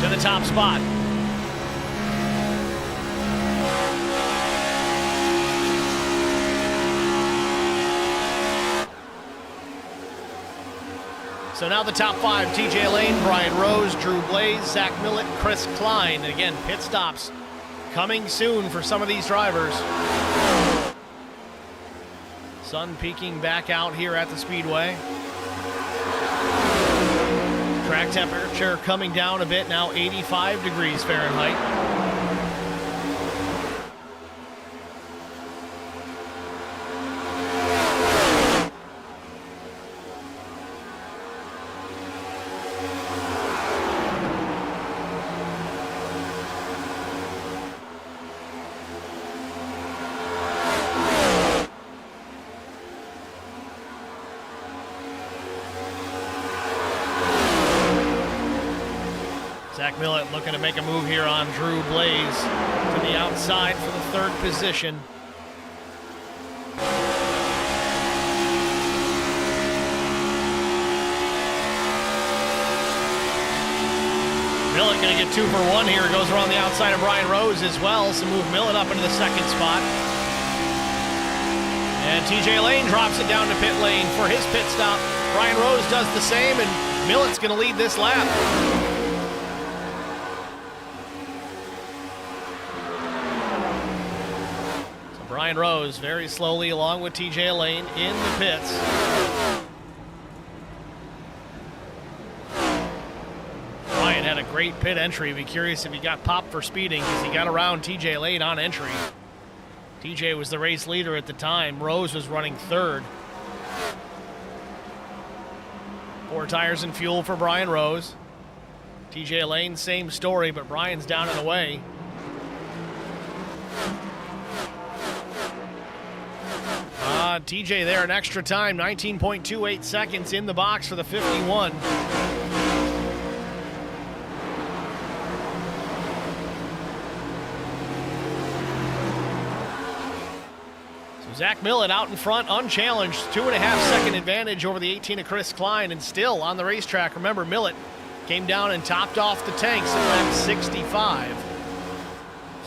to the top spot. So now the top 5, TJ Lane, Brian Rose, Drew Blaze, Zach Millett, Chris Klein. And again, pit stops coming soon for some of these drivers. Sun peeking back out here at the Speedway. Track temperature coming down a bit, now 85 degrees Fahrenheit. Zach Millett looking to make a move here on Drew Blaze to the outside for the 3rd position. Millett going to get 2 for 1 here. Goes around the outside of Brian Rose as well, so move Millett up into the 2nd spot. And TJ Lane drops it down to pit lane for his pit stop. Brian Rose does the same, and Millett's going to lead this lap. Brian Rose very slowly along with TJ Lane in the pits. Brian had a great pit entry. Be curious if he got popped for speeding because he got around TJ Lane on entry. TJ was the race leader at the time. Rose was running third. 4 tires and fuel for Brian Rose. TJ Lane, same story, but Brian's down and away. TJ there in extra time, 19.28 seconds in the box for the 51. So Zach Millett out in front, unchallenged, 2.5-second advantage over the 18 of Chris Klein, and still on the racetrack. Remember, Millett came down and topped off the tanks at lap 65.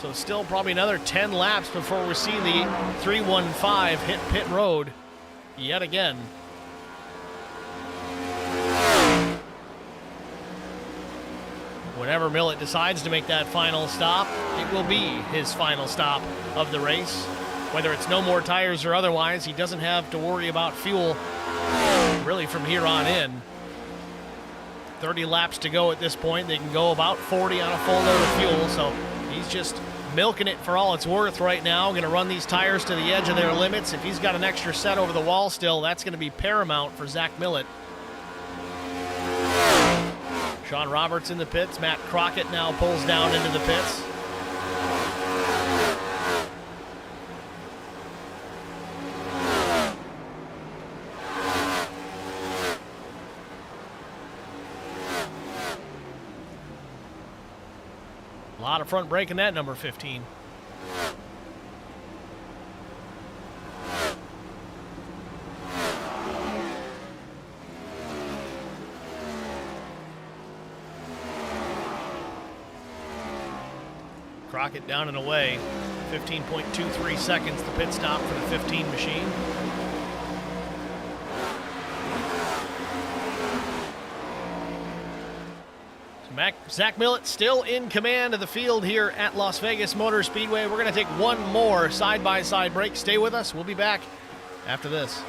So still probably another 10 laps before we see the 315 hit pit road yet again. Whenever Millett decides to make that final stop, it will be his final stop of the race. Whether it's no more tires or otherwise, he doesn't have to worry about fuel really from here on in. 30 laps to go at this point. They can go about 40 on a full load of fuel, so he's just milking it for all it's worth right now. Going to run these tires to the edge of their limits. If he's got an extra set over the wall still, that's going to be paramount for Zach Millett. Sean Roberts in the pits. Matt Crockett now pulls down into the pits. A lot of front brake in that number 15. Crockett down and away. 15.23 seconds, the pit stop for the 15 machine. Zach Millett still in command of the field here at Las Vegas Motor Speedway. We're going to take one more side-by-side break. Stay with us. We'll be back after this.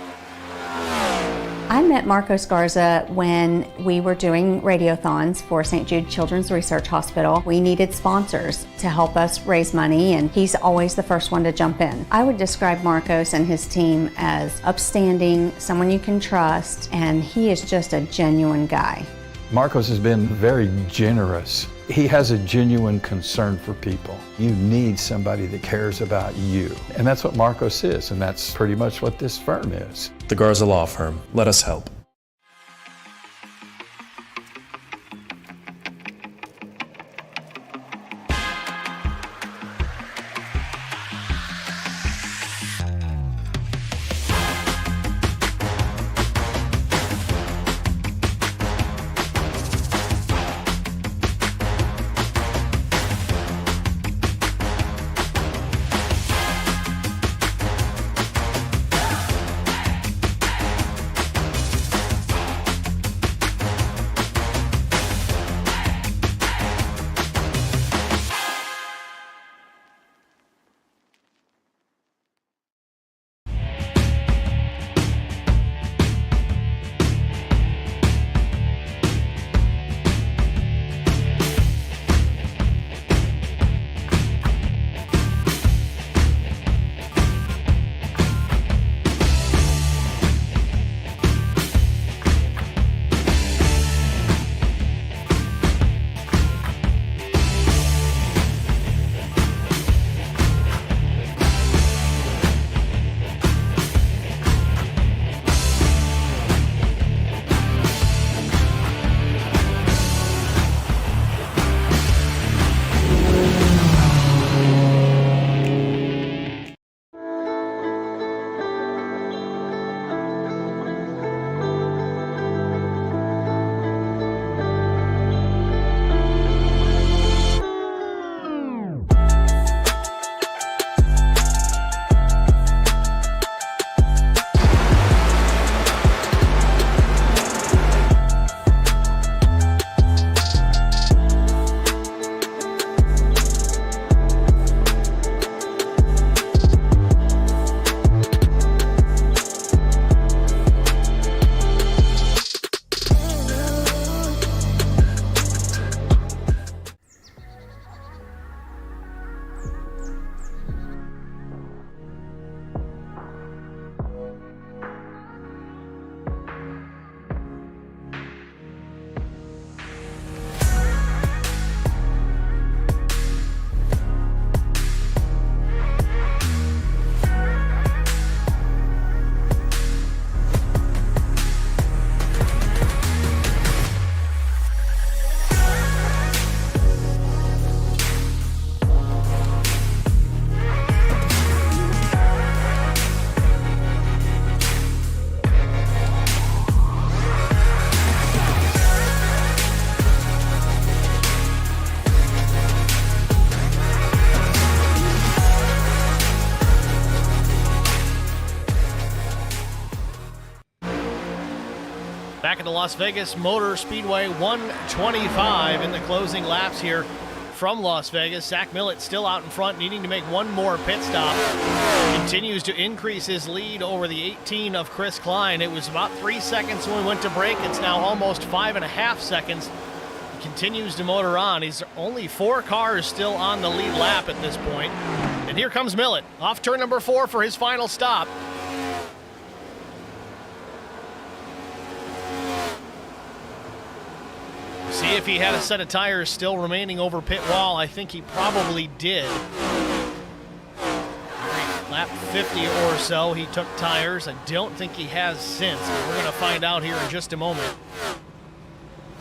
I met Marcos Garza when we were doing radiothons for St. Jude Children's Research Hospital. We needed sponsors to help us raise money, and he's always the first one to jump in. I would describe Marcos and his team as upstanding, someone you can trust, and he is just a genuine guy. Marcos has been very generous. He has a genuine concern for people. You need somebody that cares about you. And that's what Marcos is, and that's pretty much what this firm is. The Garza Law Firm. Let us help. Las Vegas Motor Speedway 125 in the closing laps here from Las Vegas. Zach Millett still out in front, needing to make one more pit stop. Continues to increase his lead over the 18 of Chris Klein. It was about 3 seconds when we went to break. It's now almost 5.5 seconds. He continues to motor on. He's only 4 cars still on the lead lap at this point. And here comes Millett off turn number 4 for his final stop. See if he had a set of tires still remaining over pit wall. I think he probably did. Lap 50 or so, he took tires. I don't think he has since, but we're going to find out here in just a moment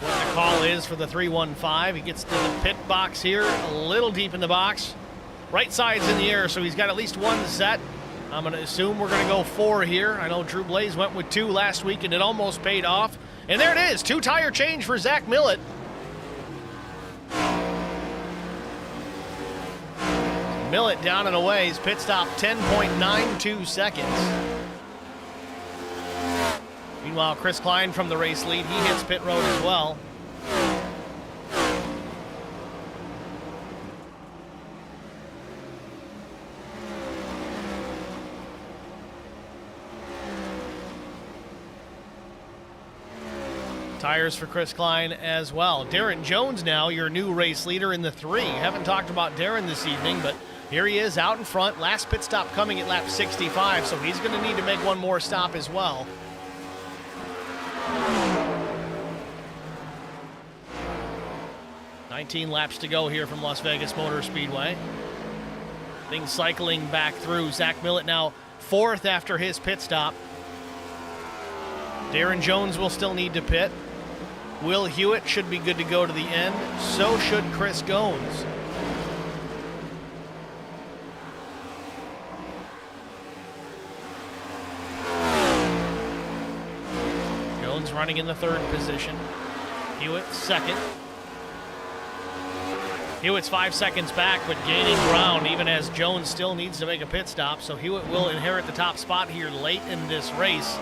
what the call is for the 315. He gets to the pit box here, a little deep in the box. Right side's in the air, so he's got at least one set. I'm going to assume we're going to go 4 here. I know Drew Blaze went with 2 last week, and it almost paid off. And there it is, 2 tire change for Zach Millett. Millett down and away. His pit stop 10.92 seconds. Meanwhile, Chris Klein from the race lead, he hits pit road as well. Tires for Chris Klein as well. Darren Jones now your new race leader in the 3. Haven't talked about Darren this evening, but here he is out in front. Last pit stop coming at lap 65, so he's going to need to make one more stop as well. $19 laps to go here from Las Vegas Motor Speedway. Things cycling back through. Zach Millett now 4th after his pit stop. Darren Jones will still need to pit. Will Hewitt should be good to go to the end. So should Chris Goins. Goins running in the 3rd position. Hewitt 2nd. Hewitt's 5 seconds back, but gaining ground even as Jones still needs to make a pit stop. So Hewitt will inherit the top spot here late in this race.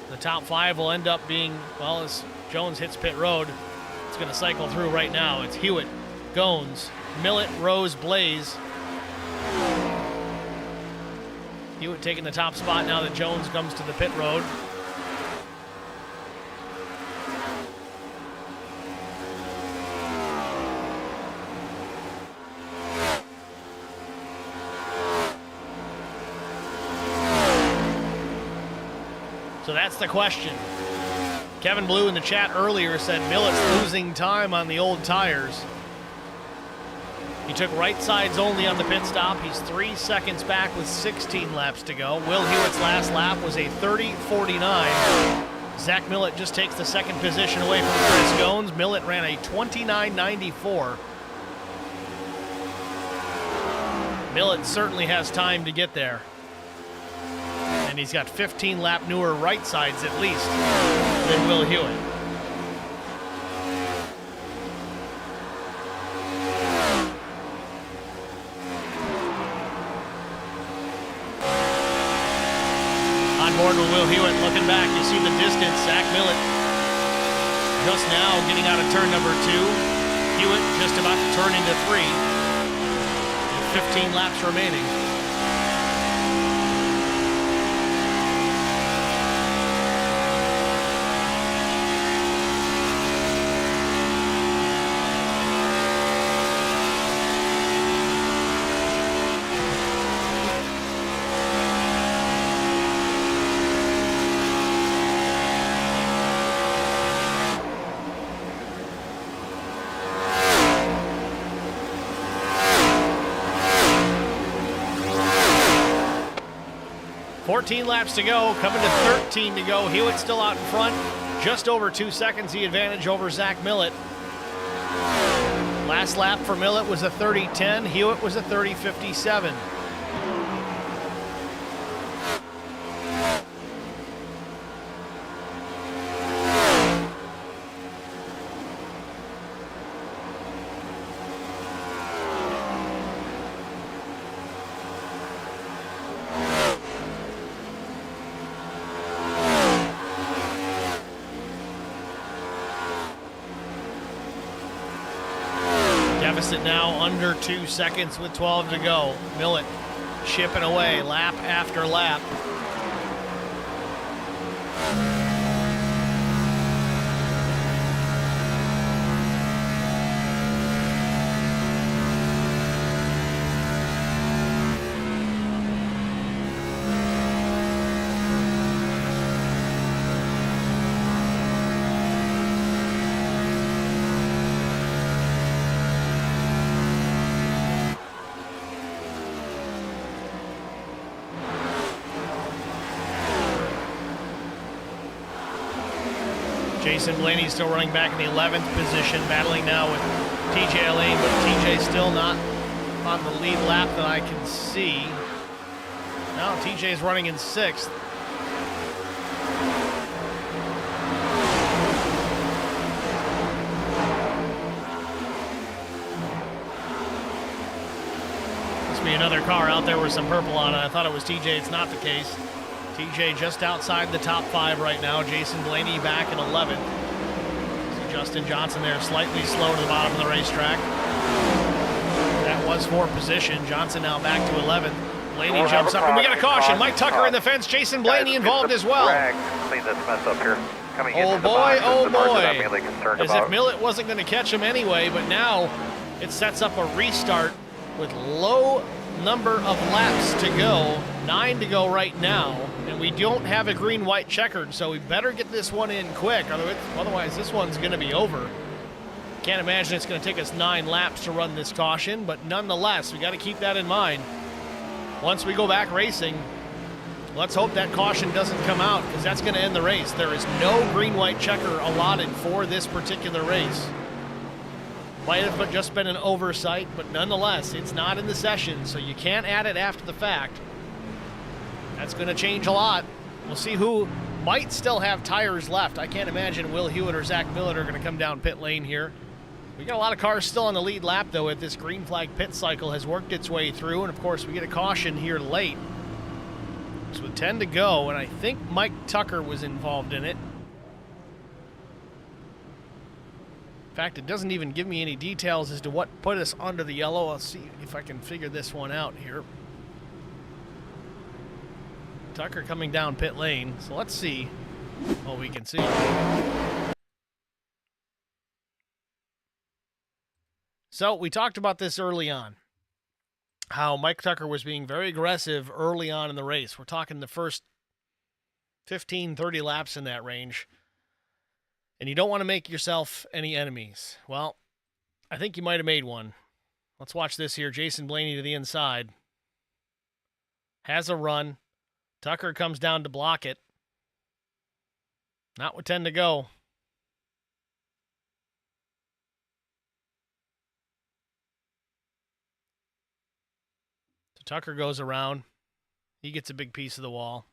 The top 5 will end up being, well, as Jones hits pit road, it's going to cycle through right now. It's Hewitt, Goins, Millett, Rose, Blaze. Hewitt taking the top spot now that Jones comes to the pit road. So that's the question. Kevin Blue in the chat earlier said Millett's losing time on the old tires. He took right sides only on the pit stop. He's 3 seconds back with 16 laps to go. Will Hewitt's last lap was a 30.49. Zach Millett just takes the 2nd position away from Chris Goins. Millett ran a 29.94. Millett certainly has time to get there. And he's got 15 lap newer right sides at least than Will Hewitt. On board with Will Hewitt, looking back, you see the distance. Zach Millett just now getting out of turn number 2. Hewitt just about to turn into 3. With 15 laps remaining. Laps to go, coming to 13 to go. Hewitt still out in front, just over 2 seconds the advantage over Zach Millett. Last lap for Millett was a 30.10. Hewitt was a 30.57. Deficit now under 2 seconds with 12 to go. Millett chipping away lap after lap. Jason Blaney still running back in the 11th position, battling now with TJ Lane, but TJ still not on the lead lap that I can see. Now TJ's running in 6th. Must be another car out there with some purple on it. I thought it was TJ. It's not the case. TJ just outside the top 5 right now. Jason Blaney back in 11th. So Justin Johnson there slightly slow to the bottom of the racetrack. That was for position. Johnson now back to 11th. Blaney jumps up, and we got a caution. Mike Tucker in the fence. Jason Blaney involved as well. Clean this mess up here. Oh boy, oh boy. As if Millett wasn't going to catch him anyway, but now it sets up a restart with low number of laps to go. 9 to go right now. And we don't have a green-white checkered, so we better get this one in quick. Otherwise, this one's going to be over. Can't imagine it's going to take us 9 laps to run this caution, but nonetheless, we got to keep that in mind. Once we go back racing, let's hope that caution doesn't come out, because that's going to end the race. There is no green-white checker allotted for this particular race. Might have just been an oversight, but nonetheless, it's not in the session, so you can't add it after the fact. That's going to change a lot. We'll see who might still have tires left. I can't imagine Will Hewitt or Zach Millett are going to come down pit lane here. We got a lot of cars still on the lead lap, though, as this green flag pit cycle has worked its way through. And, of course, we get a caution here late. So with 10 to go, and I think Mike Tucker was involved in it. In fact, it doesn't even give me any details as to what put us under the yellow. I'll see if I can figure this one out here. Tucker coming down pit lane, so let's see what we can see. So we talked about this early on, how Mike Tucker was being very aggressive early on in the race. We're talking the first 15, 30 laps in that range, and you don't want to make yourself any enemies. Well, I think you might have made one. Let's watch this here. Jason Blaney to the inside. Has a run. Tucker comes down to block it. Not with 10 to go. So Tucker goes around. He gets a big piece of the wall.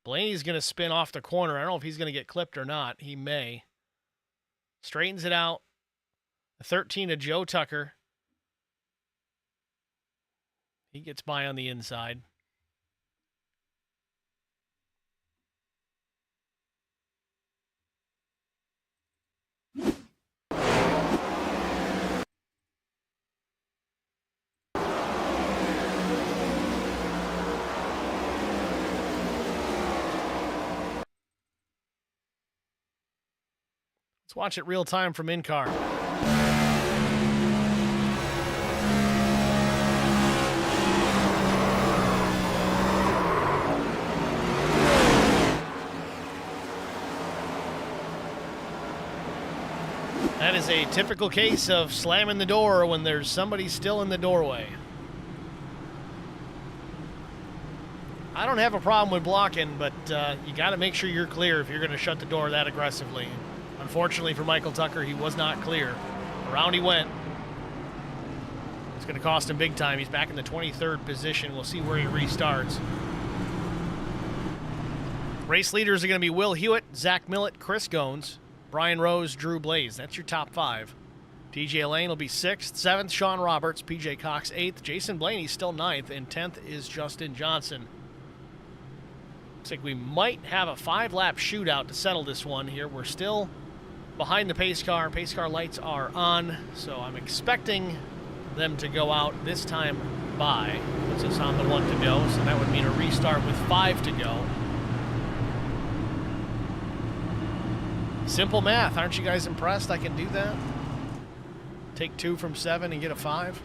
Blaney's going to spin off the corner. I don't know if he's going to get clipped or not. He may. Straightens it out. A 13 to Joe Tucker. He gets by on the inside. Let's watch it real time from in-car. That is a typical case of slamming the door when there's somebody still in the doorway. I don't have a problem with blocking, but you got to make sure you're clear if you're going to shut the door that aggressively. Unfortunately for Michael Tucker, he was not clear. Around he went. It's going to cost him big time. He's back in the 23rd position. We'll see where he restarts. Race leaders are going to be Will Hewitt, Zach Millett, Chris Gones, Brian Rose, Drew Blaze. That's your top 5. TJ Lane will be 6th. 7th, Sean Roberts. PJ Cox, 8th. Jason Blaney still 9th. And 10th is Justin Johnson. Looks like we might have a 5-lap shootout to settle this one here. We're still behind the pace car. Pace car lights are on, so I'm expecting them to go out this time by. Puts us on the 1 to go, so that would mean a restart with 5 to go. Simple math. Aren't you guys impressed I can do that? Take 2 from 7 and get a 5?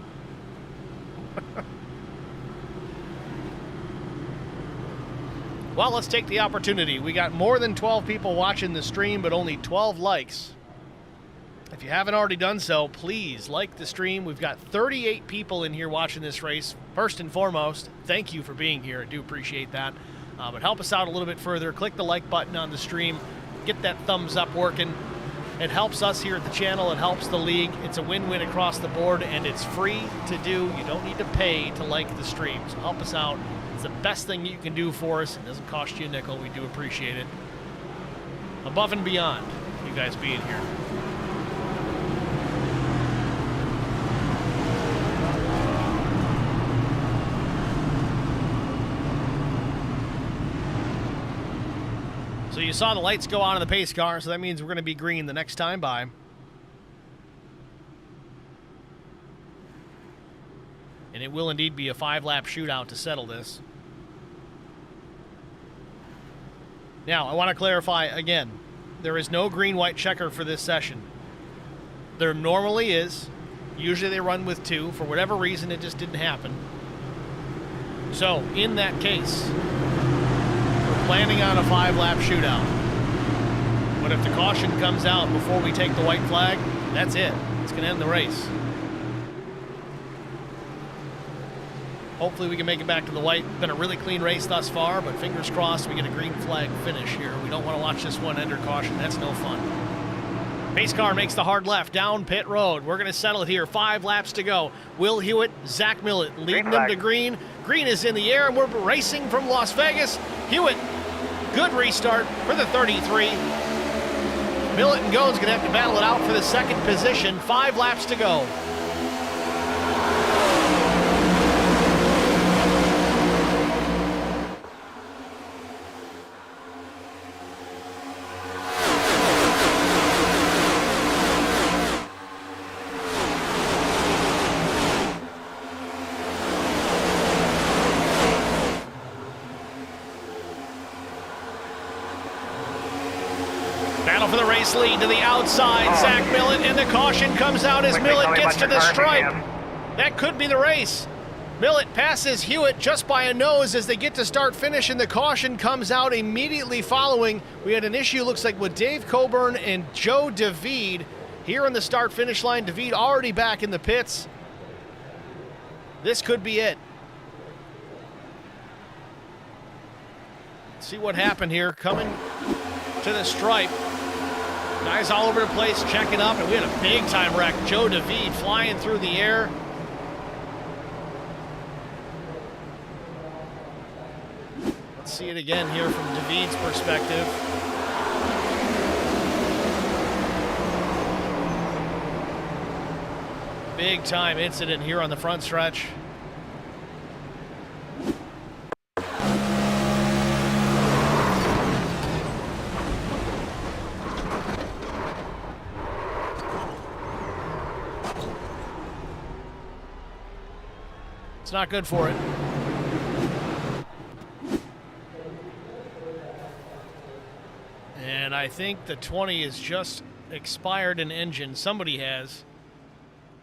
Well, let's take the opportunity. We got more than 12 people watching the stream, but only 12 likes. If you haven't already done so, please like the stream. We've got 38 people in here watching this race. First and foremost, thank you for being here. I do appreciate that. But help us out a little bit further. Click the like button on the stream. Get that thumbs up working. It helps us here at the channel. It helps the league. It's a win-win across the board, and it's free to do. You don't need to pay to like the stream, so help us out. It's the best thing you can do for us. It doesn't cost you a nickel. We do appreciate it. Above and beyond you guys being here. So you saw the lights go on in the pace car, so that means we're going to be green the next time by. And it will indeed be a 5-lap shootout to settle this. Now, I want to clarify again, there is no green-white checker for this session. There normally is. Usually they run with 2. For whatever reason, it just didn't happen. So, in that case, we're planning on a 5-lap shootout. But if the caution comes out before we take the white flag, that's it. It's going to end the race. Hopefully we can make it back to the white. Been a really clean race thus far, but fingers crossed we get a green flag finish here. We don't want to watch this one under caution. That's no fun. Pace car makes the hard left down pit road. We're going to settle it here. 5 laps to go. Will Hewitt, Zach Millett leading them to green. Green is in the air, and we're racing from Las Vegas. Hewitt, good restart for the 33. Millett and Gone's going to have to battle it out for the second position. 5 laps to go. For the race lead to the outside, Zach Millett, and the caution comes out as Millett gets to the stripe. That could be the race. Millett passes Hewitt just by a nose as they get to start-finish, and the caution comes out immediately following. We had an issue, looks like, with Dave Coburn and Joe David here on the start-finish line. David already back in the pits. This could be it. Let's see what happened here. Coming to the stripe. Guys all over the place checking up, and we had a big-time wreck. Joe David flying through the air. Let's see it again here from David's perspective. Big-time incident here on the front stretch. It's not good for it. And I think the 20 is just expired in engine. Somebody has.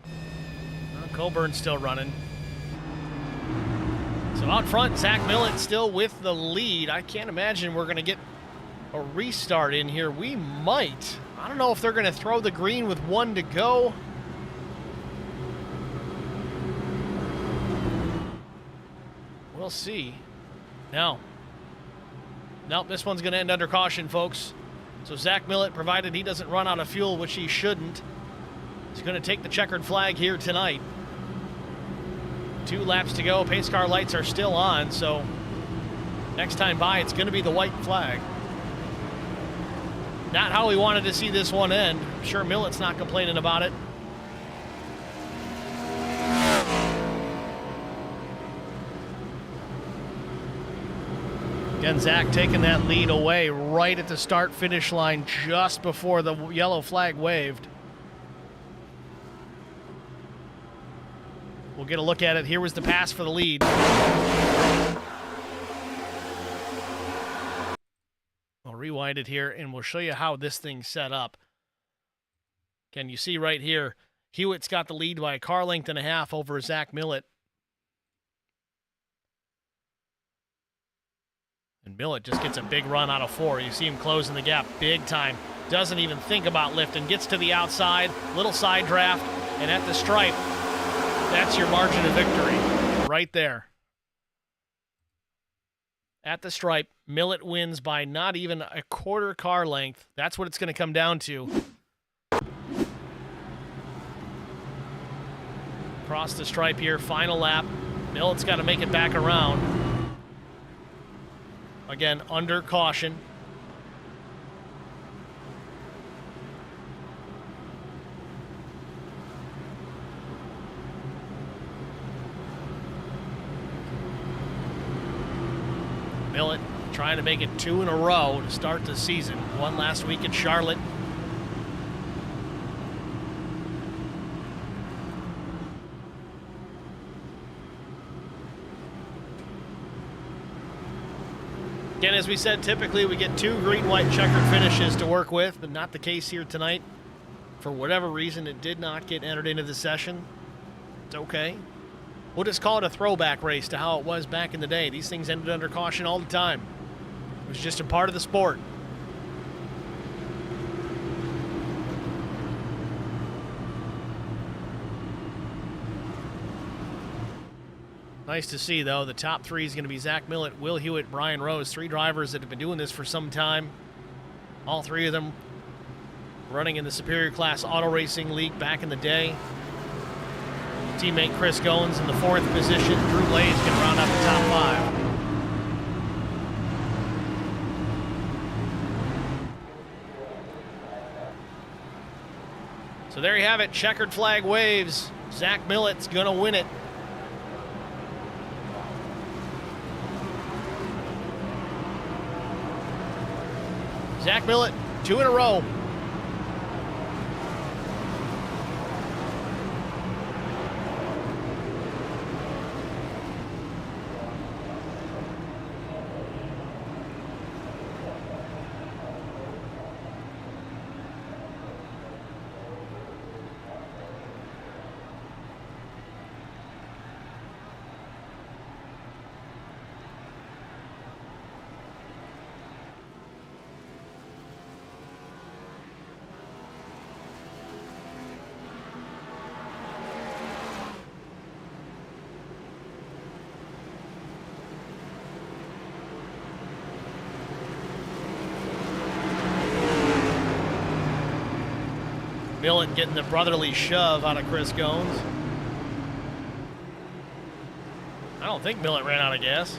Well, Coburn's still running. So out front, Zach Millett still with the lead. I can't imagine we're going to get a restart in here. We might. I don't know if they're going to throw the green with 1 to go. We'll see. No. Nope, this one's going to end under caution, folks. So Zach Millett, provided he doesn't run out of fuel, which he shouldn't, he's going to take the checkered flag here tonight. 2 laps to go. Pace car lights are still on, so next time by, it's going to be the white flag. Not how we wanted to see this one end. I'm sure Millett's not complaining about it. Again, Zach taking that lead away right at the start-finish line just before the yellow flag waved. We'll get a look at it. Here was the pass for the lead. I'll rewind it here, and we'll show you how this thing's set up. Again, you see right here, Hewitt's got the lead by a car length and a half over Zach Millett. And Millett just gets a big run out of 4. You see him closing the gap big time. Doesn't even think about lifting. Gets to the outside, little side draft, and at the stripe, that's your margin of victory right there. At the stripe, Millett wins by not even a quarter car length. That's what it's going to come down to. Across the stripe here, final lap. Millett's got to make it back around. Again, under caution. Millett trying to make it 2 in a row to start the season. One last week at Charlotte. Again, as we said, typically we get 2 green-white checkered finishes to work with, but not the case here tonight. For whatever reason, it did not get entered into the session. It's okay. We'll just call it a throwback race to how it was back in the day. These things ended under caution all the time. It was just a part of the sport. Nice to see, though. The top 3 is going to be Zach Millett, Will Hewitt, Brian Rose. 3 drivers that have been doing this for some time. All 3 of them running in the Superior Class Auto Racing League back in the day. Teammate Chris Goins in the 4th position. Drew Blaze can round out the top 5. So there you have it. Checkered flag waves. Zach Millett's going to win it. Zach Millett, 2 in a row. Millett getting the brotherly shove out of Chris Goins. I don't think Millett ran out of gas.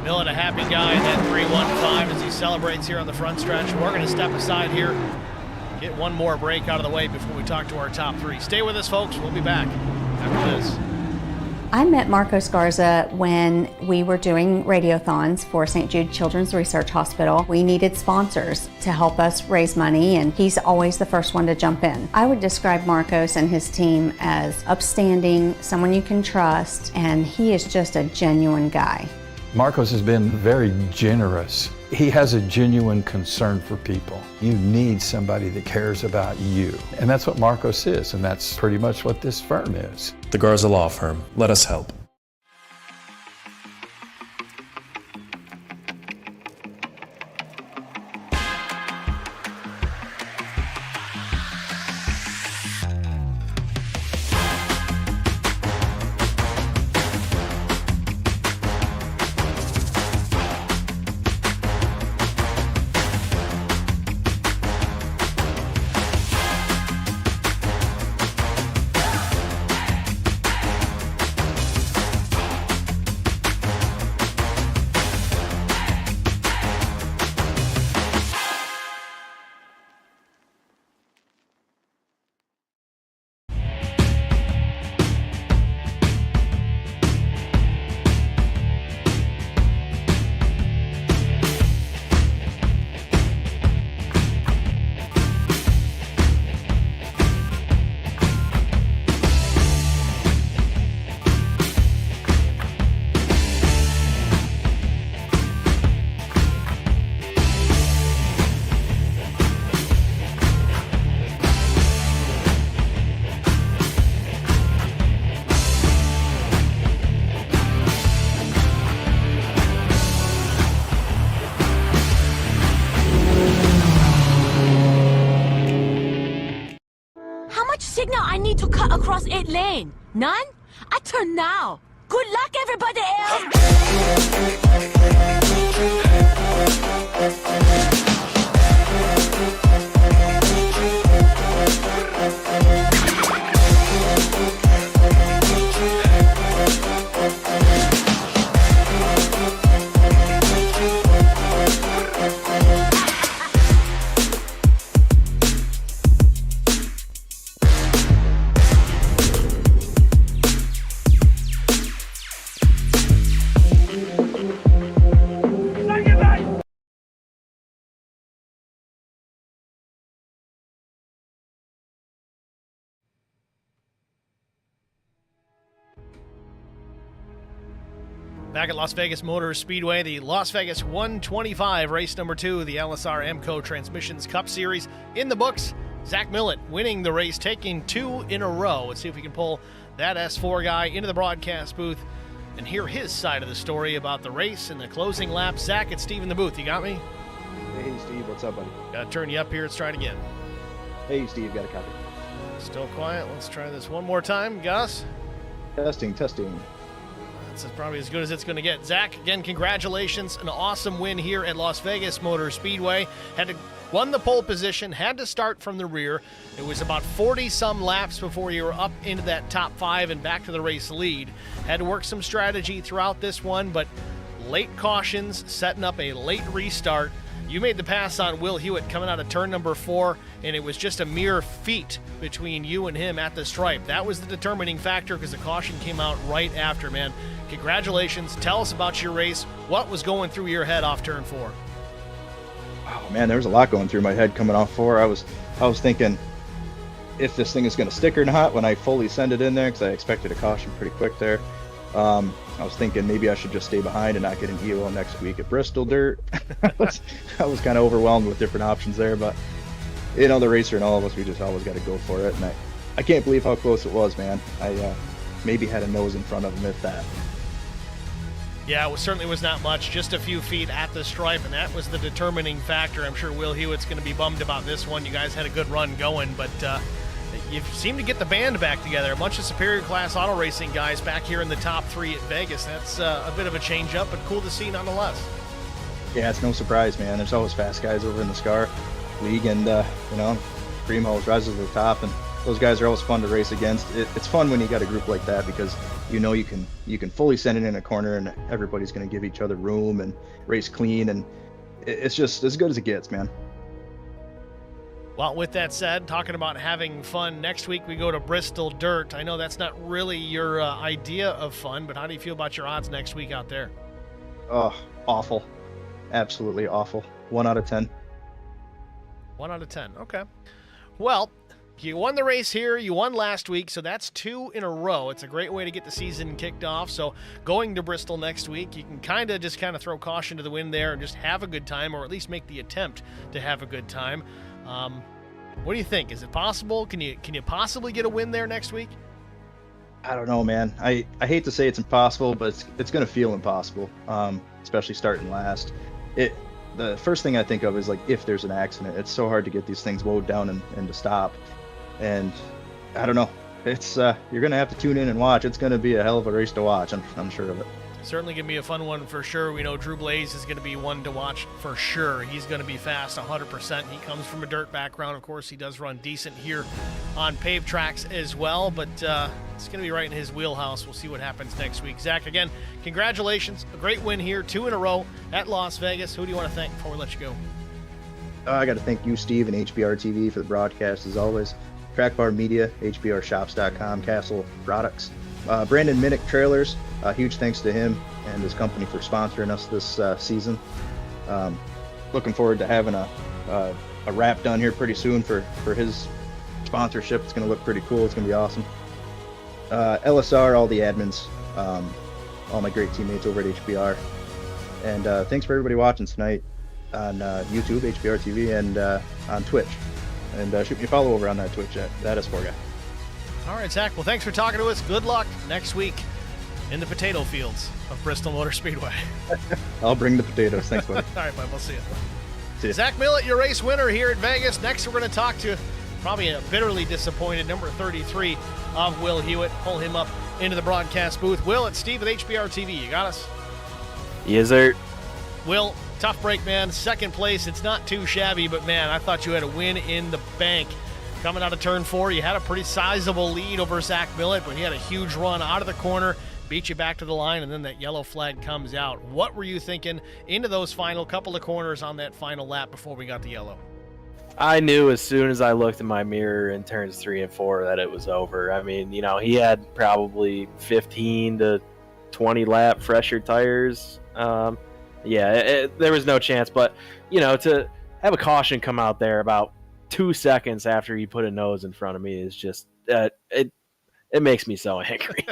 Millett, a happy guy in that 3-1-5 as he celebrates here on the front stretch. We're going to step aside here, get one more break out of the way before we talk to our top 3. Stay with us, folks. We'll be back after this. I met Marco Scarza when we were doing radiothons for St. Jude Children's Research Hospital. We needed sponsors to help us raise money, and he's always the first one to jump in. I would describe Marcos and his team as upstanding, someone you can trust, and he is just a genuine guy. Marcos has been very generous. He has a genuine concern for people. You need somebody that cares about you. And that's what Marcos is, and that's pretty much what this firm is. The Garza Law Firm. Let us help. signal I need to cut across 8 lane? None? I turn now. Good luck, everybody Back at Las Vegas Motor Speedway, the Las Vegas 125, race number 2, the LSR Emco Transmissions Cup Series in the books. Zach Millett winning the race, taking 2 in a row. Let's see if we can pull that S4 guy into the broadcast booth and hear his side of the story about the race and the closing lap. Zach, it's Steve in the booth. You got me? Hey, Steve. What's up, buddy? Got to turn you up here. Let's try it again. Hey, Steve. Got a copy. Still quiet. Let's try this one more time. Gus? Testing. That's probably as good as it's going to get. Zach, again, congratulations. An awesome win here at Las Vegas Motor Speedway. Won the pole position, had to start from the rear. It was about 40-some laps before you were up into that top 5 and back to the race lead. Had to work some strategy throughout this one, but late cautions, setting up a late restart. You made the pass on Will Hewitt coming out of turn number 4, and it was just a mere feet between you and him at the stripe. That was the determining factor because the caution came out right after, man. Congratulations. Tell us about your race. What was going through your head off turn 4? Oh, man, there was a lot going through my head coming off 4. I was thinking if this thing is going to stick or not when I fully send it in there, because I expected a caution pretty quick there. I was thinking maybe I should just stay behind and not get an EO next week at Bristol Dirt. I was kind of overwhelmed with different options there, but you know, the racer and all of us, we just always got to go for it. And I can't believe how close it was, man. I maybe had a nose in front of him, if that. Yeah, it certainly was not much, just a few feet at the stripe, and that was the determining factor. I'm sure Will Hewitt's going to be bummed about this one. You guys had a good run going, but you seem to get the band back together. A bunch of superior class auto racing guys back here in the top 3 at Vegas. That's a bit of a change up, but cool to see nonetheless. Yeah, it's no surprise, man. There's always fast guys over in the SCAR League, and you know, Primo's rises to the top, and those guys are always fun to race against. It's fun when you got a group like that because you know you can fully send it in a corner and everybody's going to give each other room and race clean, and it's just as good as it gets, man. Well, with that said, talking about having fun, next week we go to Bristol Dirt. I know that's not really your idea of fun, but how do you feel about your odds next week out there? Oh, awful. Absolutely awful. 1 out of 10. 1 out of 10. Okay. Well, you won the race here. You won last week, so that's 2 in a row. It's a great way to get the season kicked off. So going to Bristol next week, you can kind of throw caution to the wind there and just have a good time, or at least make the attempt to have a good time. What do you think? Is it possible? Can you possibly get a win there next week? I don't know, man. I hate to say it's impossible, but it's going to feel impossible, especially starting last. The first thing I think of is, like, if there's an accident. It's so hard to get these things mowed down and to stop. And I don't know. It's you're going to have to tune in and watch. It's going to be a hell of a race to watch. I'm sure of it. Certainly going to be a fun one for sure. We know Drew Blaze is going to be one to watch for sure. He's going to be fast 100%. He comes from a dirt background. Of course, he does run decent here on paved tracks as well, but it's going to be right in his wheelhouse. We'll see what happens next week. Zach, again, congratulations. A great win here, 2 in a row at Las Vegas. Who do you want to thank before we let you go? I got to thank you, Steve, and HBR TV for the broadcast as always. Trackbar Media, HBRShops.com, Castle Products. Brandon Minnick Trailers, huge thanks to him and his company for sponsoring us this season. Looking forward to having a wrap done here pretty soon for his sponsorship. It's going to look pretty cool. It's going to be awesome. LSR, all the admins, all my great teammates over at HBR. And thanks for everybody watching tonight on YouTube, HBR TV, and on Twitch. And shoot me a follow over on that Twitch at that S4 guy. All right, Zach. Well, thanks for talking to us. Good luck next week in the potato fields of Bristol Motor Speedway. I'll bring the potatoes. Thanks, buddy. All right, bud. We'll see you. See ya. Zach Millett, your race winner here at Vegas. Next, we're going to talk to probably bitterly disappointed number 33 of Will Hewitt. Pull him up into the broadcast booth. Will, it's Steve with HBR TV. You got us? Yes, sir. Will, tough break, man. Second place. It's not too shabby, but, man, I thought you had a win in the bank. Coming out of turn 4, you had a pretty sizable lead over Zach Millett, but he had a huge run out of the corner, beat you back to the line, and then that yellow flag comes out. What were you thinking into those final couple of corners on that final lap before we got the yellow? I knew as soon as I looked in my mirror in turns 3 and 4 that it was over. I mean, he had probably 15 to 20 lap fresher tires. There was no chance. But, to have a caution come out there about 2 seconds after he put a nose in front of me is just it makes me so angry.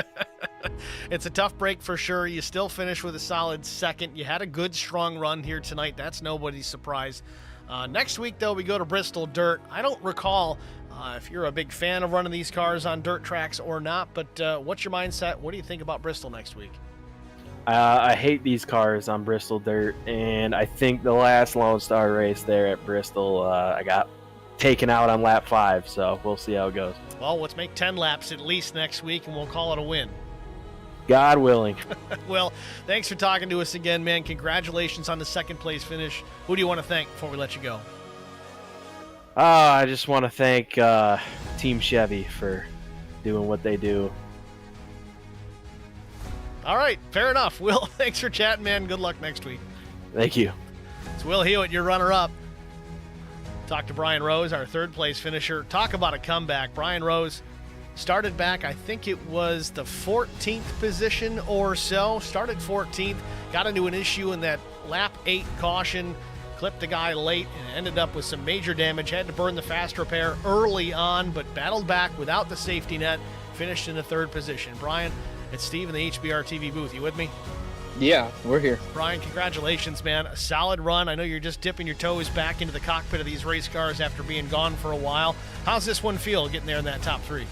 It's a tough break for sure. You still finish with a solid second. You had a good, strong run here tonight. That's nobody's surprise. Next week, though, we go to Bristol Dirt. I don't recall if you're a big fan of running these cars on dirt tracks or not, but what's your mindset? What do you think about Bristol next week? I hate these cars on Bristol Dirt, and I think the last Lonestar race there at Bristol, I got taken out on lap 5, so we'll see how it goes. Well, let's make 10 laps at least next week, and we'll call it a win. God willing. Well, thanks for talking to us again, man. Congratulations on the second place finish. Who do you want to thank before we let you go? I just want to thank Team Chevy for doing what they do. All right, fair enough. Will, thanks for chatting, man. Good luck next week. Thank you. It's Will Hewitt, your runner-up. Talk to Brian Rose, our third place finisher. Talk about a comeback. Brian Rose started back, I think it was the 14th position or so. Started 14th, got into an issue in that lap 8 caution, clipped the guy late, and ended up with some major damage. Had to burn the fast repair early on, but battled back without the safety net. Finished in the 3rd position. Brian, it's Steve in the HBR TV booth. You with me? Yeah, we're here. Brian, congratulations, man. A solid run. I know you're just dipping your toes back into the cockpit of these race cars after being gone for a while. How's this one feel, getting there in that top 3?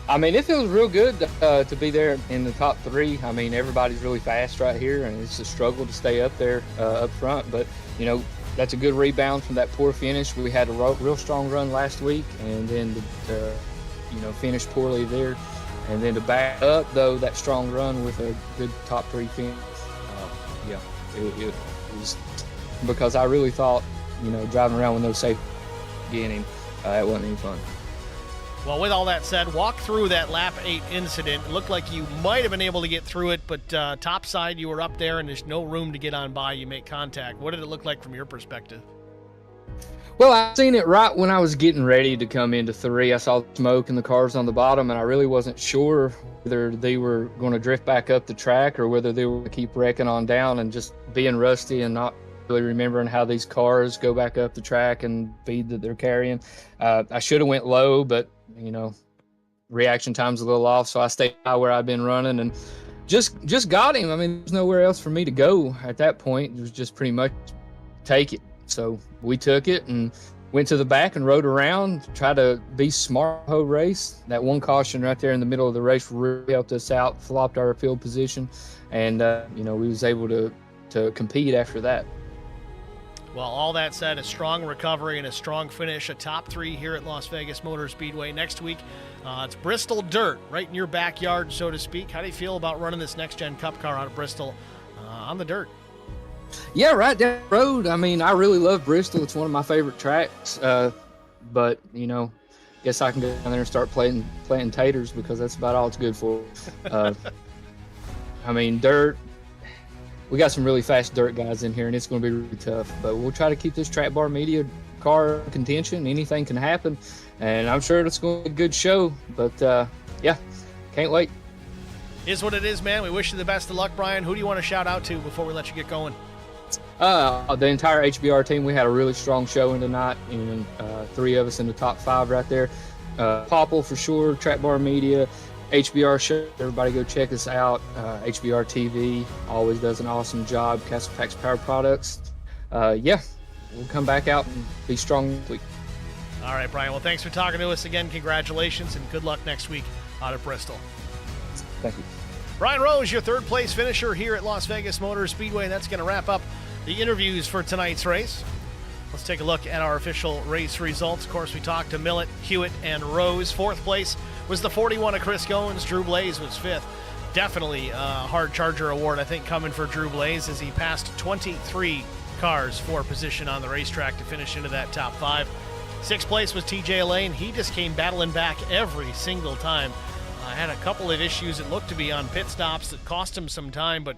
I mean, it feels real good to be there in the top 3. I mean, everybody's really fast right here, and it's a struggle to stay up there up front. But, that's a good rebound from that poor finish. We had a real strong run last week, and then finish poorly there. And then to back up, though, that strong run with a good top 3 finish, it was because I really thought, driving around with no safety beginning, it wasn't any fun. Well, with all that said, walk through that lap 8 incident. It looked like you might have been able to get through it, but top side, you were up there and there's no room to get on by. You make contact. What did it look like from your perspective? Well, I seen it right when I was getting ready to come into 3. I saw the smoke and the cars on the bottom, and I really wasn't sure whether they were going to drift back up the track or whether they were going to keep wrecking on down, and just being rusty and not really remembering how these cars go back up the track and speed that they're carrying. I should have went low, but, reaction time's a little off, so I stayed high where I've been running and just got him. I mean, there's nowhere else for me to go at that point. It was just pretty much take it. So we took it and went to the back and rode around, tried to be smart the whole race. That one caution right there in the middle of the race really helped us out, flopped our field position, and we was able to compete after that. Well, all that said, a strong recovery and a strong finish, a top 3 here at Las Vegas Motor Speedway. Next week, it's Bristol Dirt, right in your backyard, so to speak. How do you feel about running this next-gen Cup car out of Bristol on the dirt? Yeah, right down the road. I mean, I really love Bristol. It's one of my favorite tracks. But, guess I can go down there and start planting taters because that's about all it's good for. I mean, dirt. We got some really fast dirt guys in here, and it's going to be really tough. But we'll try to keep this Track Bar Media car in contention. Anything can happen, and I'm sure it's going to be a good show. But, can't wait. Is what it is, man. We wish you the best of luck, Brian. Who do you want to shout out to before we let you get going? The entire HBR team. We had a really strong showing tonight, and 3 of us in the top 5 right there. Popple for sure, Track Bar Media, HBR show. Everybody go check us out. HBR TV always does an awesome job. Castle Packs Power Products. We'll come back out and be strong next week. All right, Brian. Well, thanks for talking to us again. Congratulations, and good luck next week out of Bristol. Thank you. Brian Rose, your 3rd place finisher here at Las Vegas Motor Speedway. That's going to wrap up the interviews for tonight's race. Let's take a look at our official race results. Of course, we talked to Millett, Hewitt, and Rose. Fourth place was the 41 of Chris Goins. Drew Blaze was fifth. Definitely a hard Charger award, I think, coming for Drew Blaze as he passed 23 cars for position on the racetrack to finish into that top five. Sixth place was TJ Lane. He just came battling back every single time. Had a couple of issues that looked to be on pit stops that cost him some time, but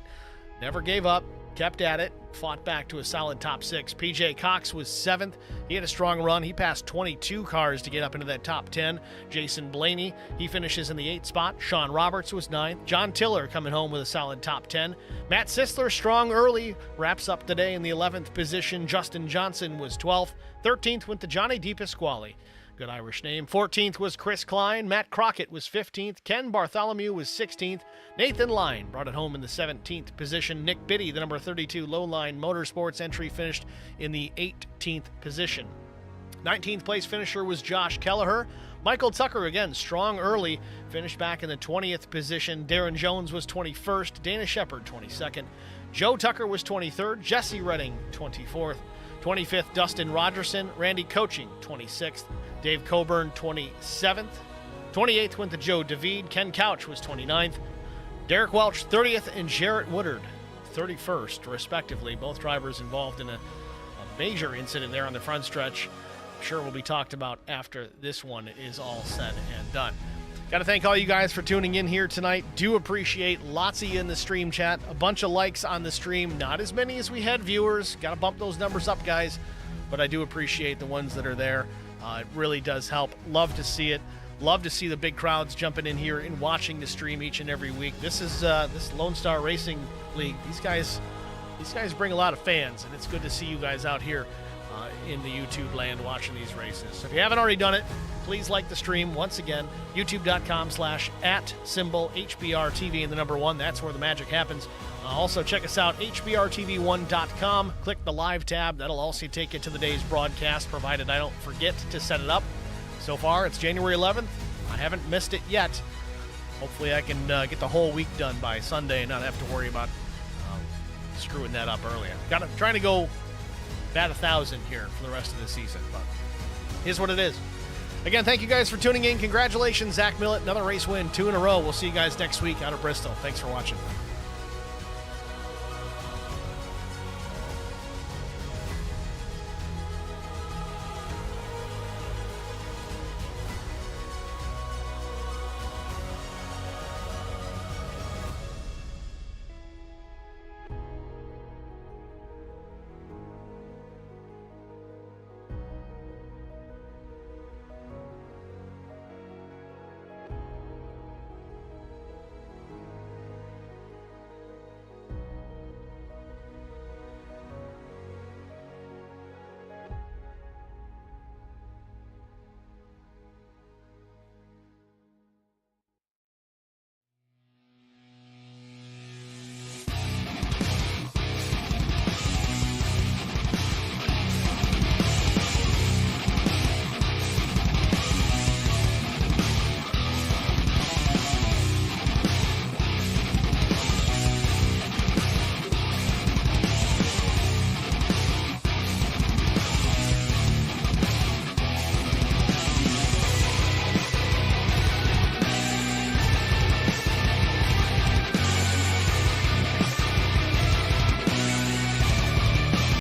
never gave up. Kept at it, fought back to a solid top six. PJ Cox was seventh. He had a strong run. He passed 22 cars to get up into that top 10. Jason Blaney, he finishes in the 8th spot. Sean Roberts was 9th. John Tiller coming home with a solid top 10. Matt Sisler, strong early, wraps up the day in the 11th position. Justin Johnson was 12th. 13th went to Johnny DePasquale. Good Irish name. 14th was Chris Klein. Matt Crockett was 15th. Ken Bartholomew was 16th. Nathan Line brought it home in the 17th position. Nick Biddy, the number 32 Lowline Motorsports entry, finished in the 18th position. 19th place finisher was Josh Kelleher. Michael Tucker, again, strong early, finished back in the 20th position. Darren Jones was 21st. Dana Shepard, 22nd. Joe Tucker was 23rd. Jesse Redding, 24th. 25th, Dustin Rogerson. Randy Coaching, 26th. Dave Coburn, 27th. 28th went to Joe David. Ken Couch was 29th. Derek Welch, 30th, and Jarrett Woodard, 31st, respectively. Both drivers involved in a major incident there on the front stretch. I'm sure will be talked about after this one is all said and done. Got to thank all you guys for tuning in here tonight. Do appreciate lots of you in the stream chat. A bunch of likes on the stream. Not as many as we had viewers. Got to bump those numbers up, guys. But I do appreciate the ones that are there. It really does help. Love to see it. Love to see the big crowds jumping in here and watching the stream each and every week. This is this Lonestar Racing League. These guys bring a lot of fans, and it's good to see you guys out here in the YouTube land watching these races. So if you haven't already done it, please like the stream. Once again, youtube.com/@HBRTV and the number 1. That's where the magic happens. Also, check us out, hbrtv1.com. Click the live tab. That'll also take you to the day's broadcast, provided I don't forget to set it up. So far, it's January 11th. I haven't missed it yet. Hopefully, I can get the whole week done by Sunday and not have to worry about screwing that up early. I'm trying to go bat 1,000 here for the rest of the season, but here's what it is. Again, thank you guys for tuning in. Congratulations, Zach Millett. Another race win, 2 in a row. We'll see you guys next week out of Bristol. Thanks for watching.